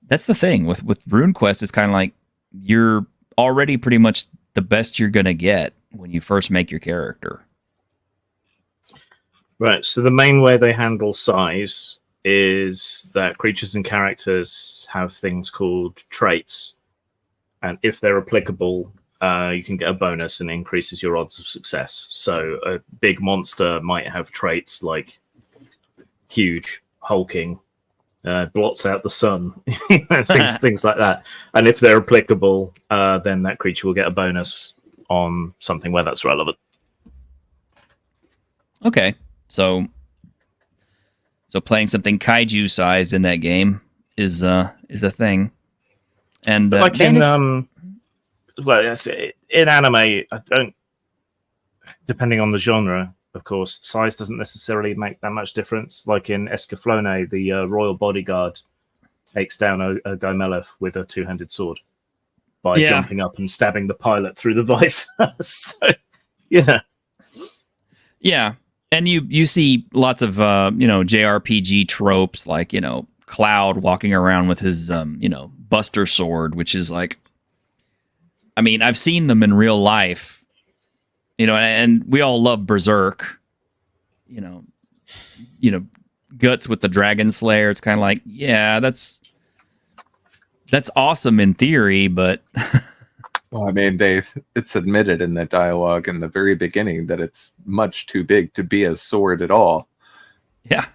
that's the thing with RuneQuest. It's kind of like you're already pretty much the best you're gonna get when you first make your character. Right, so the main way they handle size is that creatures and characters have things called traits. And if they're applicable, you can get a bonus and increases your odds of success. So a big monster might have traits like huge, hulking, blots out the sun, things like that. And if they're applicable, then that creature will get a bonus on something where that's relevant. Okay. So playing something kaiju sized in that game is a thing, and like in anime, I don't. Depending on the genre, of course, size doesn't necessarily make that much difference. Like in Escaflowne, the royal bodyguard takes down a Gomeleth with a two-handed sword by jumping up and stabbing the pilot through the visor. So, yeah. And you see lots of JRPG tropes like Cloud walking around with his Buster sword, which is like, I mean, I've seen them in real life, and we all love Berserk, Guts with the Dragon Slayer. It's kind of like, yeah, that's awesome in theory, but well, I mean, it's admitted in the dialogue in the very beginning that it's much too big to be a sword at all. Yeah.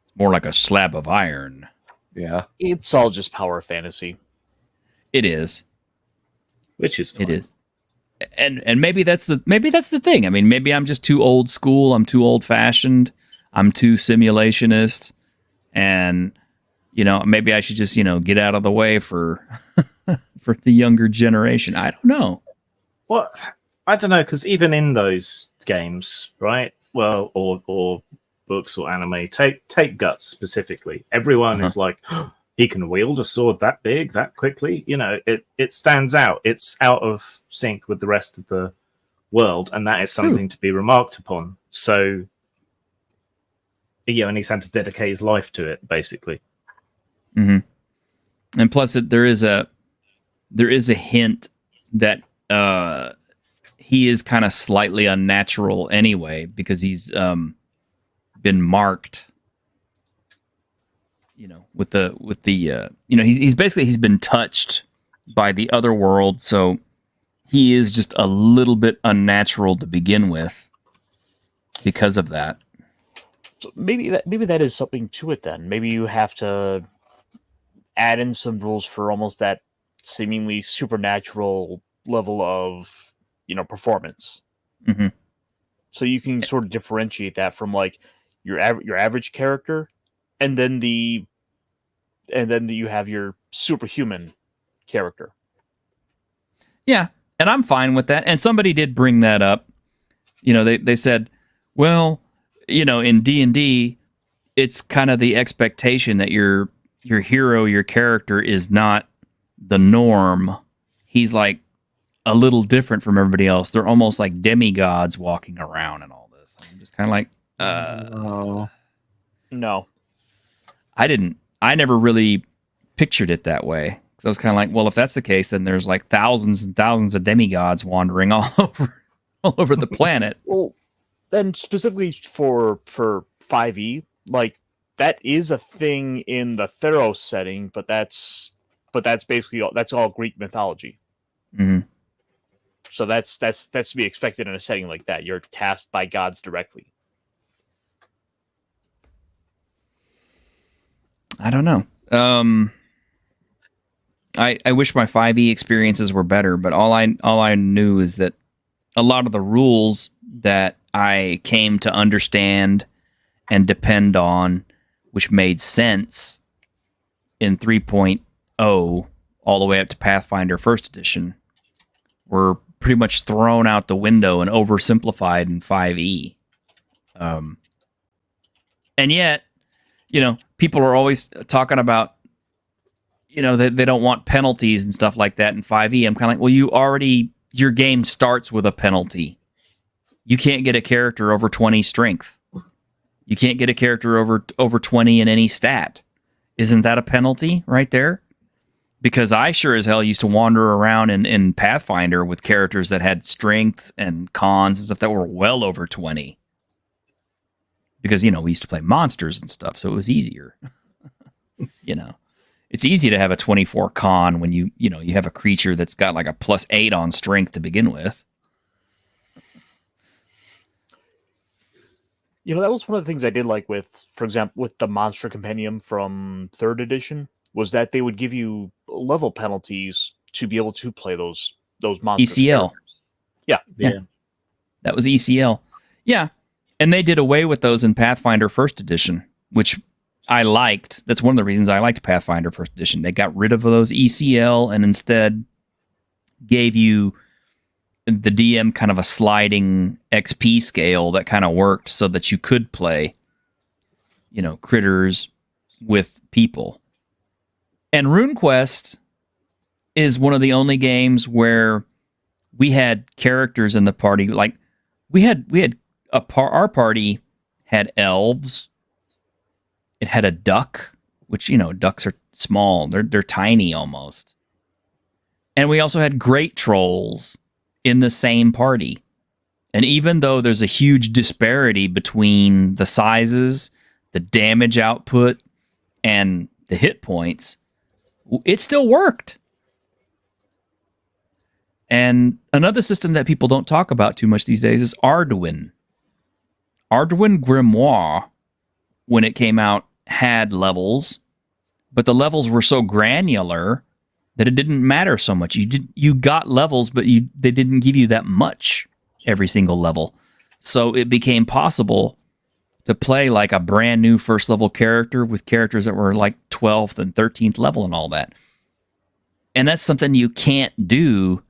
It's more like a slab of iron. Yeah. It's all just power fantasy. It is. Which is fine. It is. And maybe that's the thing. I mean, maybe I'm just too old school, I'm too old fashioned, I'm too simulationist, and maybe I should just, get out of the way for for the younger generation. I don't know. Well, I don't know, because even in those games, right? Well, or books or anime, take Guts specifically. Everyone is like, oh, he can wield a sword that big, that quickly. It stands out. It's out of sync with the rest of the world, and that is something to be remarked upon. So, and he's had to dedicate his life to it, basically. Mm-hmm. And plus, there is a hint that he is kind of slightly unnatural anyway, because he's been marked, with the he's been touched by the other world, so he is just a little bit unnatural to begin with because of that. So maybe that is something to it then. Maybe you have to add in some rules for almost that seemingly supernatural level of performance. Mm-hmm. So you can sort of differentiate that from like your average character, and then you have your superhuman character. Yeah, And I'm fine with that. And somebody did bring that up. You know, they said, well, you know, in D&D, it's kind of the expectation that your hero, your character is not the norm. He's like a little different from everybody else. They're almost like demigods walking around and all this. I'm just kind of like, No. I never really pictured it that way. So I was kind of like, well, if that's the case, then there's like thousands and thousands of demigods wandering all over the planet. Well, then specifically for 5e, like that is a thing in the Theros setting, but that's basically that's all Greek mythology. Mm-hmm. So that's to be expected in a setting like that. You're tasked by gods directly. I don't know. I wish my 5e experiences were better, but all I knew is that a lot of the rules that I came to understand and depend on, which made sense in 3.0 all the way up to Pathfinder First Edition, were pretty much thrown out the window and oversimplified in 5e. And yet, you know, people are always talking about, you know, they don't want penalties and stuff like that in 5e. I'm kind of like, well, your game starts with a penalty. You can't get a character over 20 strength. You can't get a character over 20 in any stat. Isn't that a penalty right there? Because I sure as hell used to wander around in Pathfinder with characters that had strength and cons and stuff that were well over 20. Because, you know, we used to play monsters and stuff, so it was easier. You know, it's easy to have a 24 con when you have a creature that's got like a +8 on strength to begin with. You know, that was one of the things I did like with, for example, with the Monster Compendium from 3rd edition, was that they would give you level penalties to be able to play those monsters. ECL. Yeah. That was ECL. Yeah. And they did away with those in Pathfinder First Edition, which I liked. That's one of the reasons I liked Pathfinder First Edition. They got rid of those ECL and instead gave you the DM kind of a sliding XP scale that kind of worked so that you could play, you know, critters with people. And RuneQuest is one of the only games where we had characters in the party. Like our party had elves. It had a duck, which, you know, ducks are small. They're tiny almost. And we also had great trolls in the same party. And even though there's a huge disparity between the sizes, the damage output, and the hit points, it still worked. And another system that people don't talk about too much these days is Arduin. Arduin Grimoire, when it came out, had levels, but the levels were so granular that it didn't matter so much. You got levels, but they didn't give you that much every single level. So it became possible to play like a brand new first level character with characters that were like 12th and 13th level and all that. And that's something you can't do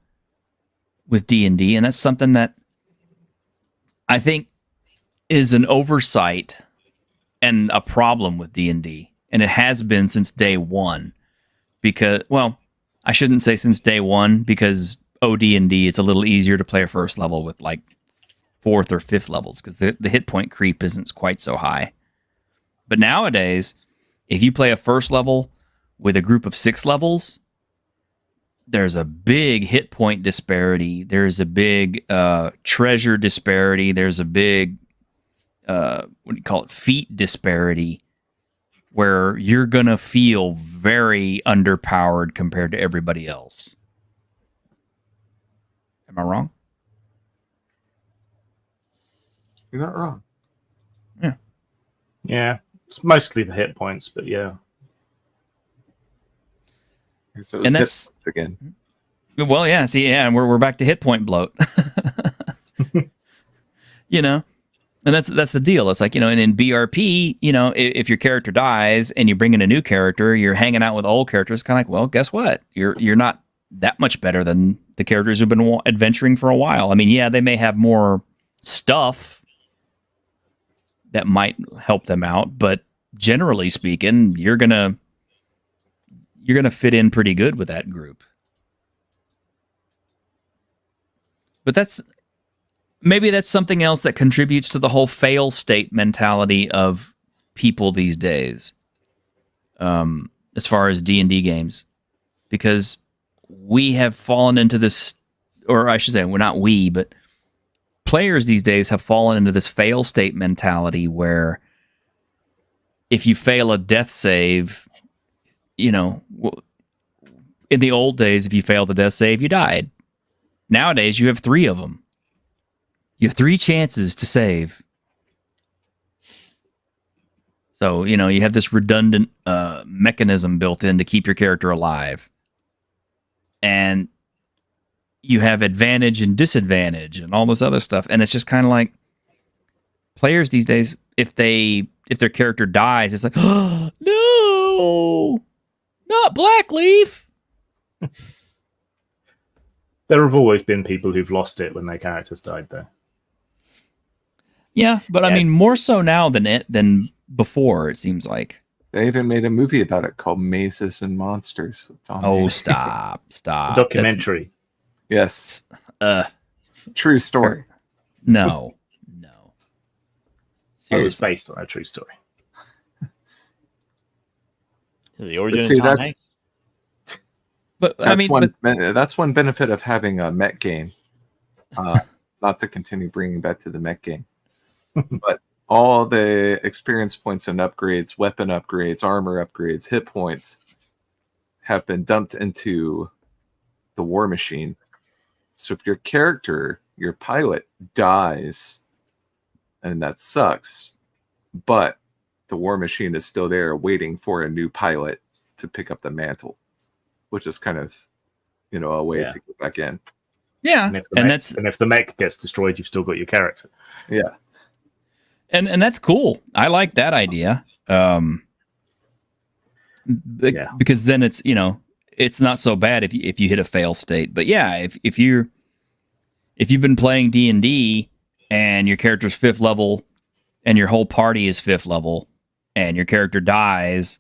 with D&D, and that's something that I think is an oversight and a problem with D&D. And it has been since day one. Because, well, I shouldn't say since day one, because OD&D, it's a little easier to play a first level with like 4th or 5th levels, because the hit point creep isn't quite so high. But nowadays, if you play a first level with a group of 6 levels, there's a big hit point disparity. There's a big treasure disparity. There's a big, feat disparity, where you're going to feel very underpowered compared to everybody else. Am I wrong? You're not wrong. Yeah. Yeah. It's mostly the hit points, but yeah. So it's And hit that's points again. well, yeah. See, yeah, and we're back to hit point bloat. You know, and that's the deal. It's like, you know, and in BRP, you know, if your character dies and you bring in a new character, you're hanging out with old characters. Kind of like, well, guess what? You're not that much better than the characters who've been adventuring for a while. I mean, yeah, they may have more stuff that might help them out, but generally speaking, you're gonna fit in pretty good with that group. But maybe that's something else that contributes to the whole fail state mentality of people these days, as far as D&D games, because we have fallen into this, or I should say, well, not we, but players these days have fallen into this fail state mentality where if you fail a death save, in the old days, if you failed a death save, you died. Nowadays, you have 3 of them. You have 3 chances to save. So, you have this redundant mechanism built in to keep your character alive. And you have advantage and disadvantage and all this other stuff. And it's just kind of like players these days, if their character dies, it's like, oh, no, not Blackleaf. There have always been people who've lost it when their characters died, though. Yeah, but I mean, more so now than before, it seems like. They even made a movie about it called Mazes and Monsters. Oh, stop. A documentary. Yes. True story. No. It was based on a true story. The origin See, of Tom Hanks. But I mean, that's one benefit of having a mech game. Not to continue bringing back to the mech game, but all the experience points and upgrades, weapon upgrades, armor upgrades, hit points have been dumped into the war machine. So if your character, your pilot, dies, and that sucks, but the war machine is still there waiting for a new pilot to pick up the mantle, which is kind of, a way to get back in. Yeah, and if the mech gets destroyed, you've still got your character. Yeah, and that's cool. I like that idea. Because then it's it's not so bad if you hit a fail state. But yeah, if you've been playing D&D and your character's 5th level and your whole party is 5th level and your character dies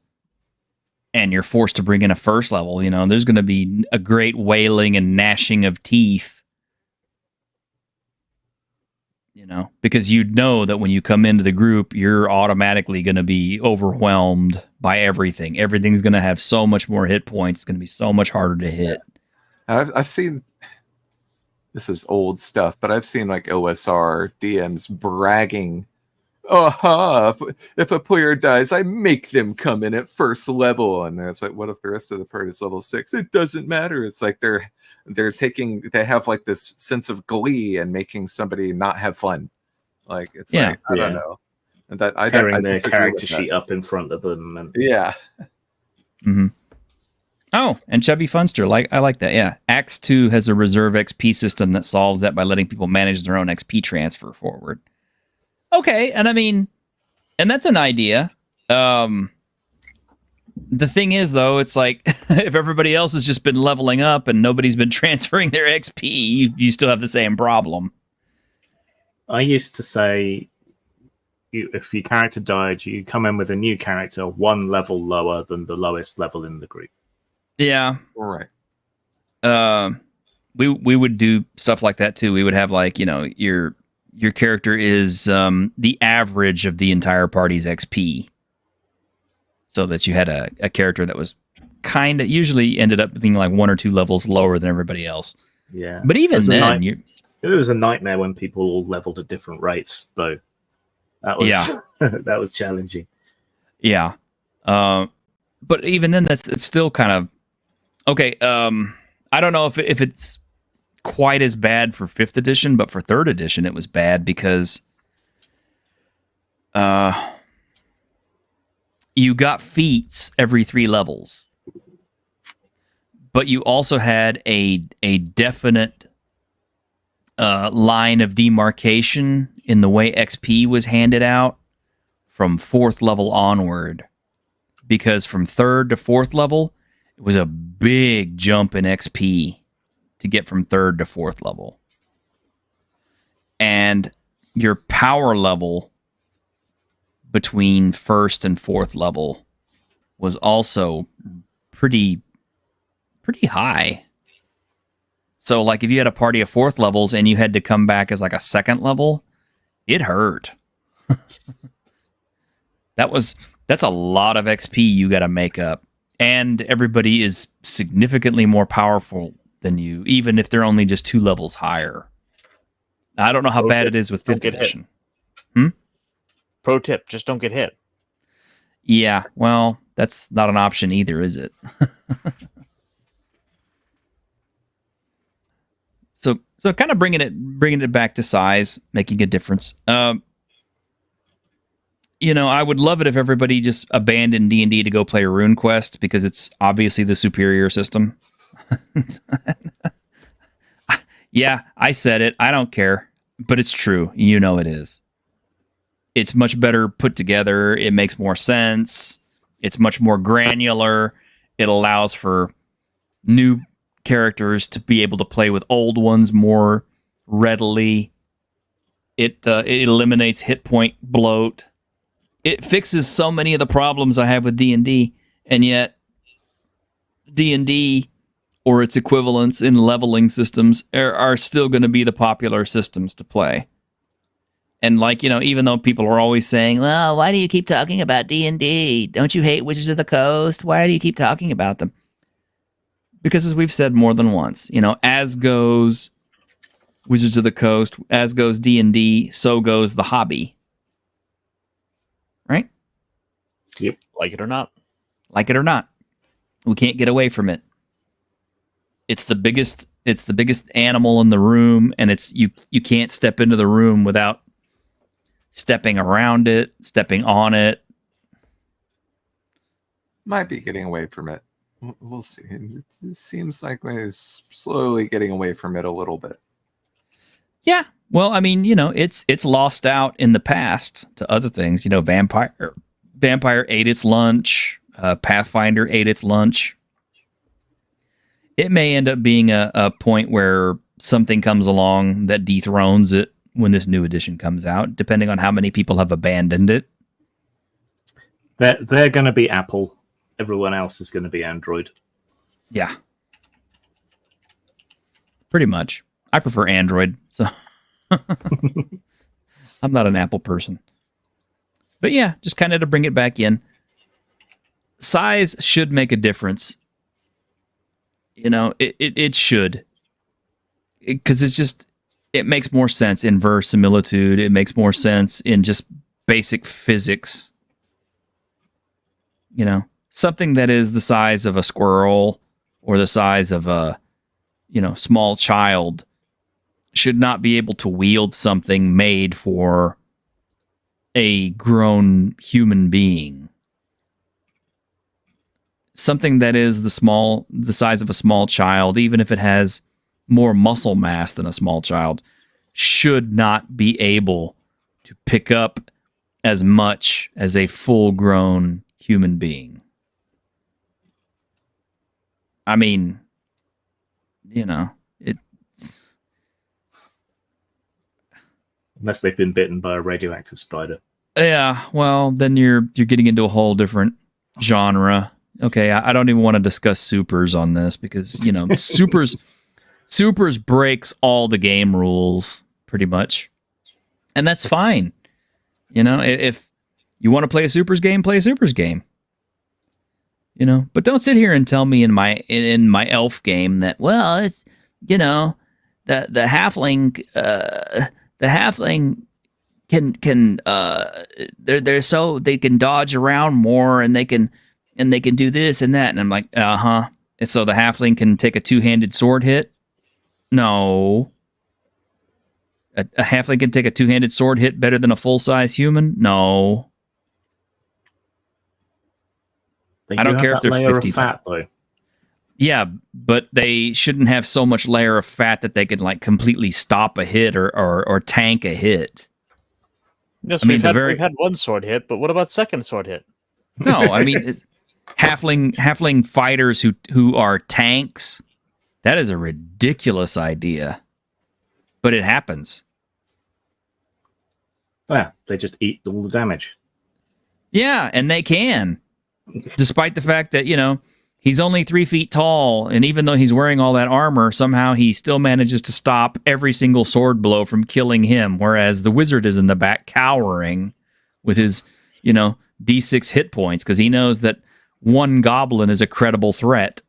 and you're forced to bring in a 1st level, there's going to be a great wailing and gnashing of teeth. Because that when you come into the group, you're automatically going to be overwhelmed by everything. Everything's going to have so much more hit points. It's going to be so much harder to hit. I've seen, this is old stuff, but I've seen like OSR DMs bragging, if a player dies, I make them come in at 1st level. And it's like, what if the rest of the party is level 6? It doesn't matter. It's like they have like this sense of glee and making somebody not have fun. Like, it's like, I don't know. And that carrying their character sheet up in front of them. And... Yeah. Mm-hmm. Oh, and Chubby Funster, I like that. Yeah, Acts 2 has a reserve XP system that solves that by letting people manage their own XP transfer forward. Okay, and that's an idea. The thing is, though, it's like if everybody else has just been leveling up and nobody's been transferring their XP, you still have the same problem. I used to say, if your character died, you come in with a new character 1 level lower than the lowest level in the group. Yeah. All right. We would do stuff like that too. We would have your character is the average of the entire party's XP. So that you had a character that was kind of usually ended up being like 1 or 2 levels lower than everybody else. Yeah. But even then, it was a nightmare when people all leveled at different rates, though. That was that was challenging. Yeah. But even then, it's still kind of okay. I don't know if it's quite as bad for 5th edition, but for 3rd edition it was bad because you got feats every 3 levels, but you also had a definite line of demarcation in the way XP was handed out from 4th level onward, because from 3rd to 4th level it was a big jump in XP. to get from 3rd to 4th level. And your power level between 1st and 4th level was also pretty high. So like if you had a party of 4th levels and you had to come back as like a 2nd level, it hurt. That's a lot of XP you got to make up. And everybody is significantly more powerful than you, even if they're only just 2 levels higher. I don't know how bad it is with 5th edition. Pro tip, just don't get hit. Yeah, well, that's not an option either, is it? So kind of bringing it back to size, making a difference. I would love it if everybody just abandoned D&D to go play RuneQuest because it's obviously the superior system. Yeah, I said it. I don't care, but it's true. You know it is. It's much better put together. It makes more sense. It's much more granular. It allows for new characters to be able to play with old ones more readily. It eliminates hit point bloat. It fixes so many of the problems I have with D&D, and yet D&D or its equivalents in leveling systems are still going to be the popular systems to play. And even though people are always saying, well, why do you keep talking about D&D? Don't you hate Wizards of the Coast? Why do you keep talking about them? Because as we've said more than once, as goes Wizards of the Coast, as goes D&D, so goes the hobby. Right? Yep. Like it or not. Like it or not. We can't get away from it. It's the biggest animal in the room, and you can't step into the room without stepping around it, stepping on it. Might be getting away from it. We'll see. It seems like we're slowly getting away from it a little bit. Yeah. Well, I mean, it's lost out in the past to other things. Vampire ate its lunch. Pathfinder ate its lunch. It may end up being a point where something comes along that dethrones it when this new edition comes out, depending on how many people have abandoned it. They're going to be Apple. Everyone else is going to be Android. Yeah. Pretty much. I prefer Android, so I'm not an Apple person. But yeah, just kind of to bring it back in. Size should make a difference. It should. Because it makes more sense in verisimilitude. It makes more sense in just basic physics. Something that is the size of a squirrel or the size of a, small child should not be able to wield something made for a grown human being. Something that is the size of a small child, even if it has more muscle mass than a small child, should not be able to pick up as much as a full-grown human being. I mean, it. Unless they've been bitten by a radioactive spider. Yeah, well, then you're getting into a whole different genre. Okay, I don't even want to discuss supers on this because supers breaks all the game rules pretty much, and that's fine. If you want to play a supers game, play a supers game. But don't sit here and tell me in my elf game that, well, it's the halfling can they're so they can dodge around more and they can do this and that, and I'm like, and so the halfling can take a two-handed sword hit? No. A halfling can take a two-handed sword hit better than a full-size human? No. I don't care if they're layer 50 of fat though. Yeah, but they shouldn't have so much layer of fat that they could completely stop a hit or tank a hit. Yes, we've had one sword hit, but what about second sword hit? No, I mean it's halfling fighters who are tanks That is a ridiculous idea. But it happens. Yeah, they just eat all the damage. Yeah, and they can. Despite the fact that, he's only 3 feet tall, and even though he's wearing all that armor, somehow he still manages to stop every single sword blow from killing him, whereas the wizard is in the back cowering with his, D6 hit points, because he knows that one goblin is a credible threat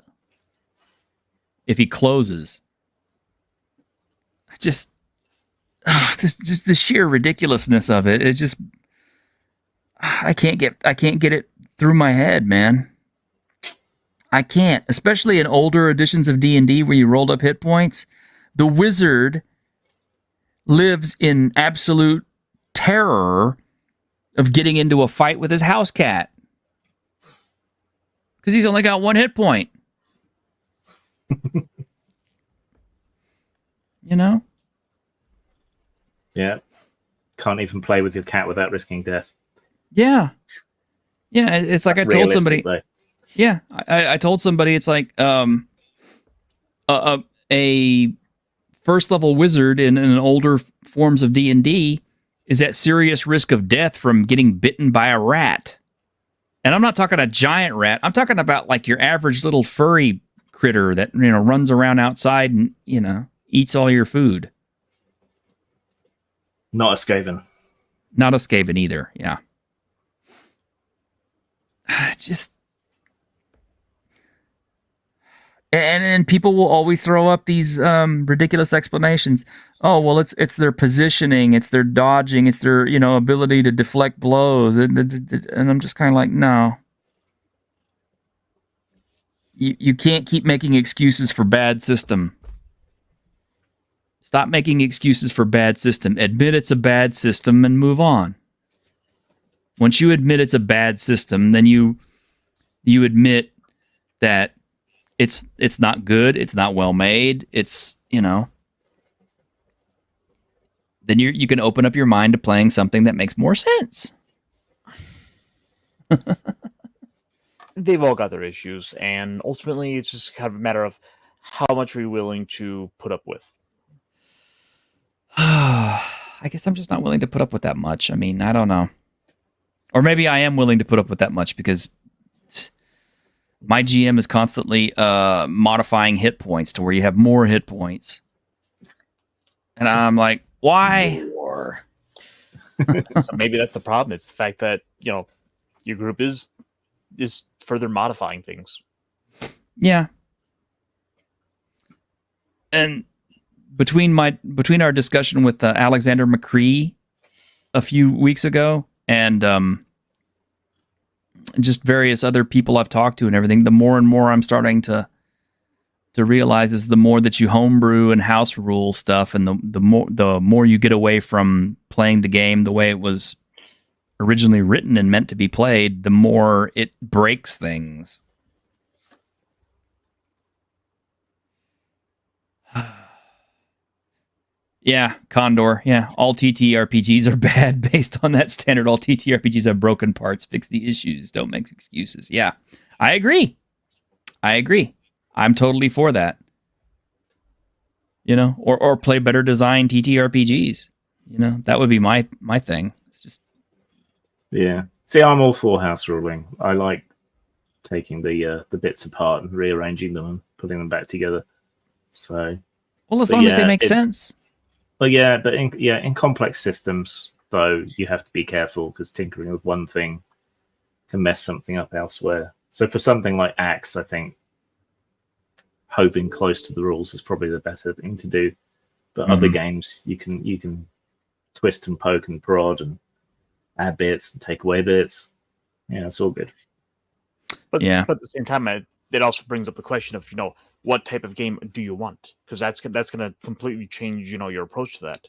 if he closes. Just the sheer ridiculousness of it. It just, I can't get it through my head, man. I can't, especially in older editions of D&D where you rolled up hit points. The wizard lives in absolute terror of getting into a fight with his house cat because he's only got 1 hit point. Yeah. Can't even play with your cat without risking death. Yeah. Yeah, it's like That's I told somebody. though. Yeah, I told somebody it's like a first level wizard in older forms of D&D is at serious risk of death from getting bitten by a rat. And I'm not talking a giant rat. I'm talking about like your average little furry critter that runs around outside and eats all your food. Not a Skaven. Not a Skaven either. Yeah. Just. And people will always throw up these ridiculous explanations. Oh, well, it's their positioning, it's their dodging, it's their ability to deflect blows, and I'm just kind of like, no. You can't keep making excuses for bad system. Stop making excuses for bad system. Admit it's a bad system and move on. Once you admit it's a bad system, then you admit that it's not good, it's not well made, it's, then you can open up your mind to playing something that makes more sense. They've all got their issues, and ultimately it's just kind of a matter of how much are you willing to put up with. I guess I'm just not willing to put up with that much. I mean, I don't know. Or maybe I am willing to put up with that much because my GM is constantly modifying hit points to where you have more hit points. And I'm like, why? So maybe that's the problem. It's the fact that, your group is further modifying things. Yeah. And between our discussion with Alexander McCree a few weeks ago and just various other people I've talked to and everything, the more and more I'm starting to realize is the more that you homebrew and house rule stuff, and the more you get away from playing the game the way it was originally written and meant to be played, the more it breaks things. Yeah, Condor. Yeah, all TTRPGs are bad based on that standard. All TTRPGs have broken parts. Fix the issues. Don't make excuses. Yeah, I agree. I'm totally for that. Or play better designed TTRPGs. That would be my thing. It's just. Yeah. See, I'm all for house ruling. I like taking the bits apart and rearranging them and putting them back together. So. Well, as long as they make sense. But in complex systems, though, you have to be careful because tinkering with one thing can mess something up elsewhere. So for something like Axe, I think hoving close to the rules is probably the better thing to do. But other games, you can twist and poke and prod and add bits and take away bits. Yeah, it's all good. But at the same time, it also brings up the question of what type of game do you want? Because that's going to completely change your approach to that.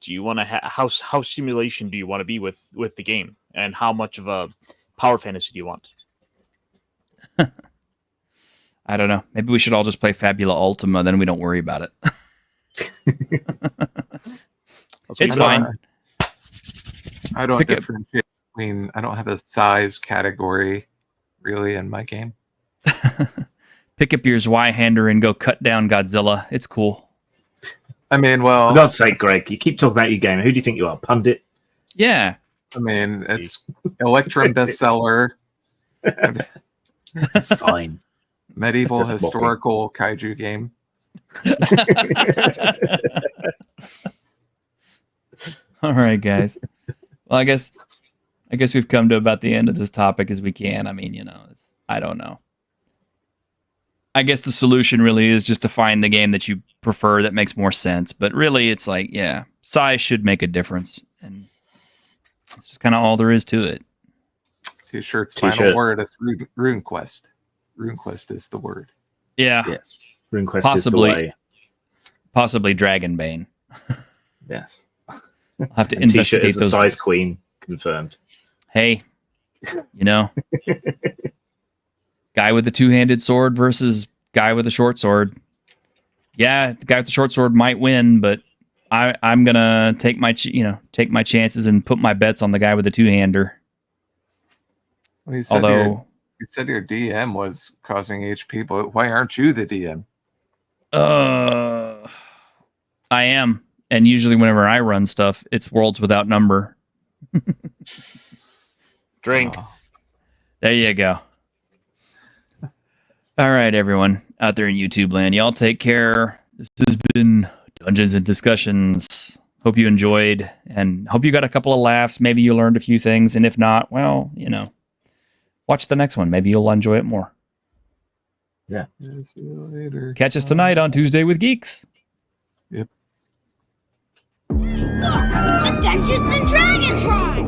Do you want to how simulation do you want to be with the game, and how much of a power fantasy do you want? I don't know. Maybe we should all just play Fabula Ultima, then we don't worry about it. It's fine. I don't differentiate between. I don't have a size category really in my game. pick up your Zweihander and go cut down Godzilla. It's cool. I mean, For well, God's sake, Greg, you keep talking about your game. Who do you think you are, pundit? Yeah. I mean, it's Electrum bestseller, It's fine. medieval Just mocking. historical kaiju game. All right, guys. Well, I guess we've come to about the end of this topic as we can. I mean, I don't know. I guess the solution really is just to find the game that you prefer that makes more sense. But really, it's like, yeah, size should make a difference, and it's just kind of all there is to it. T-shirt's T-shirt. final word is RuneQuest. RuneQuest is the word. Yeah, Yes. RuneQuest Possibly. is the way. possibly Dragonbane. Yes. I'll have to And T-shirt investigate is a those. size queen. Confirmed. Hey, guy with the two-handed sword versus guy with a short sword. Yeah, the guy with the short sword might win, but I'm gonna take my chances and put my bets on the guy with the two-hander. Well, you said Although, your DM was causing HP, but why aren't you the DM? I am, and usually whenever I run stuff, it's worlds without number. Drink. Oh. There you go. All right, everyone out there in YouTube land, y'all take care. This has been Dungeons and Discussions. Hope you enjoyed, and hope you got a couple of laughs. Maybe you learned a few things, and if not, well, watch the next one. Maybe you'll enjoy it more. Yeah. See you later. Catch us tonight on Tuesday with Geeks. Yep. Look, a Dungeons and Dragons ride!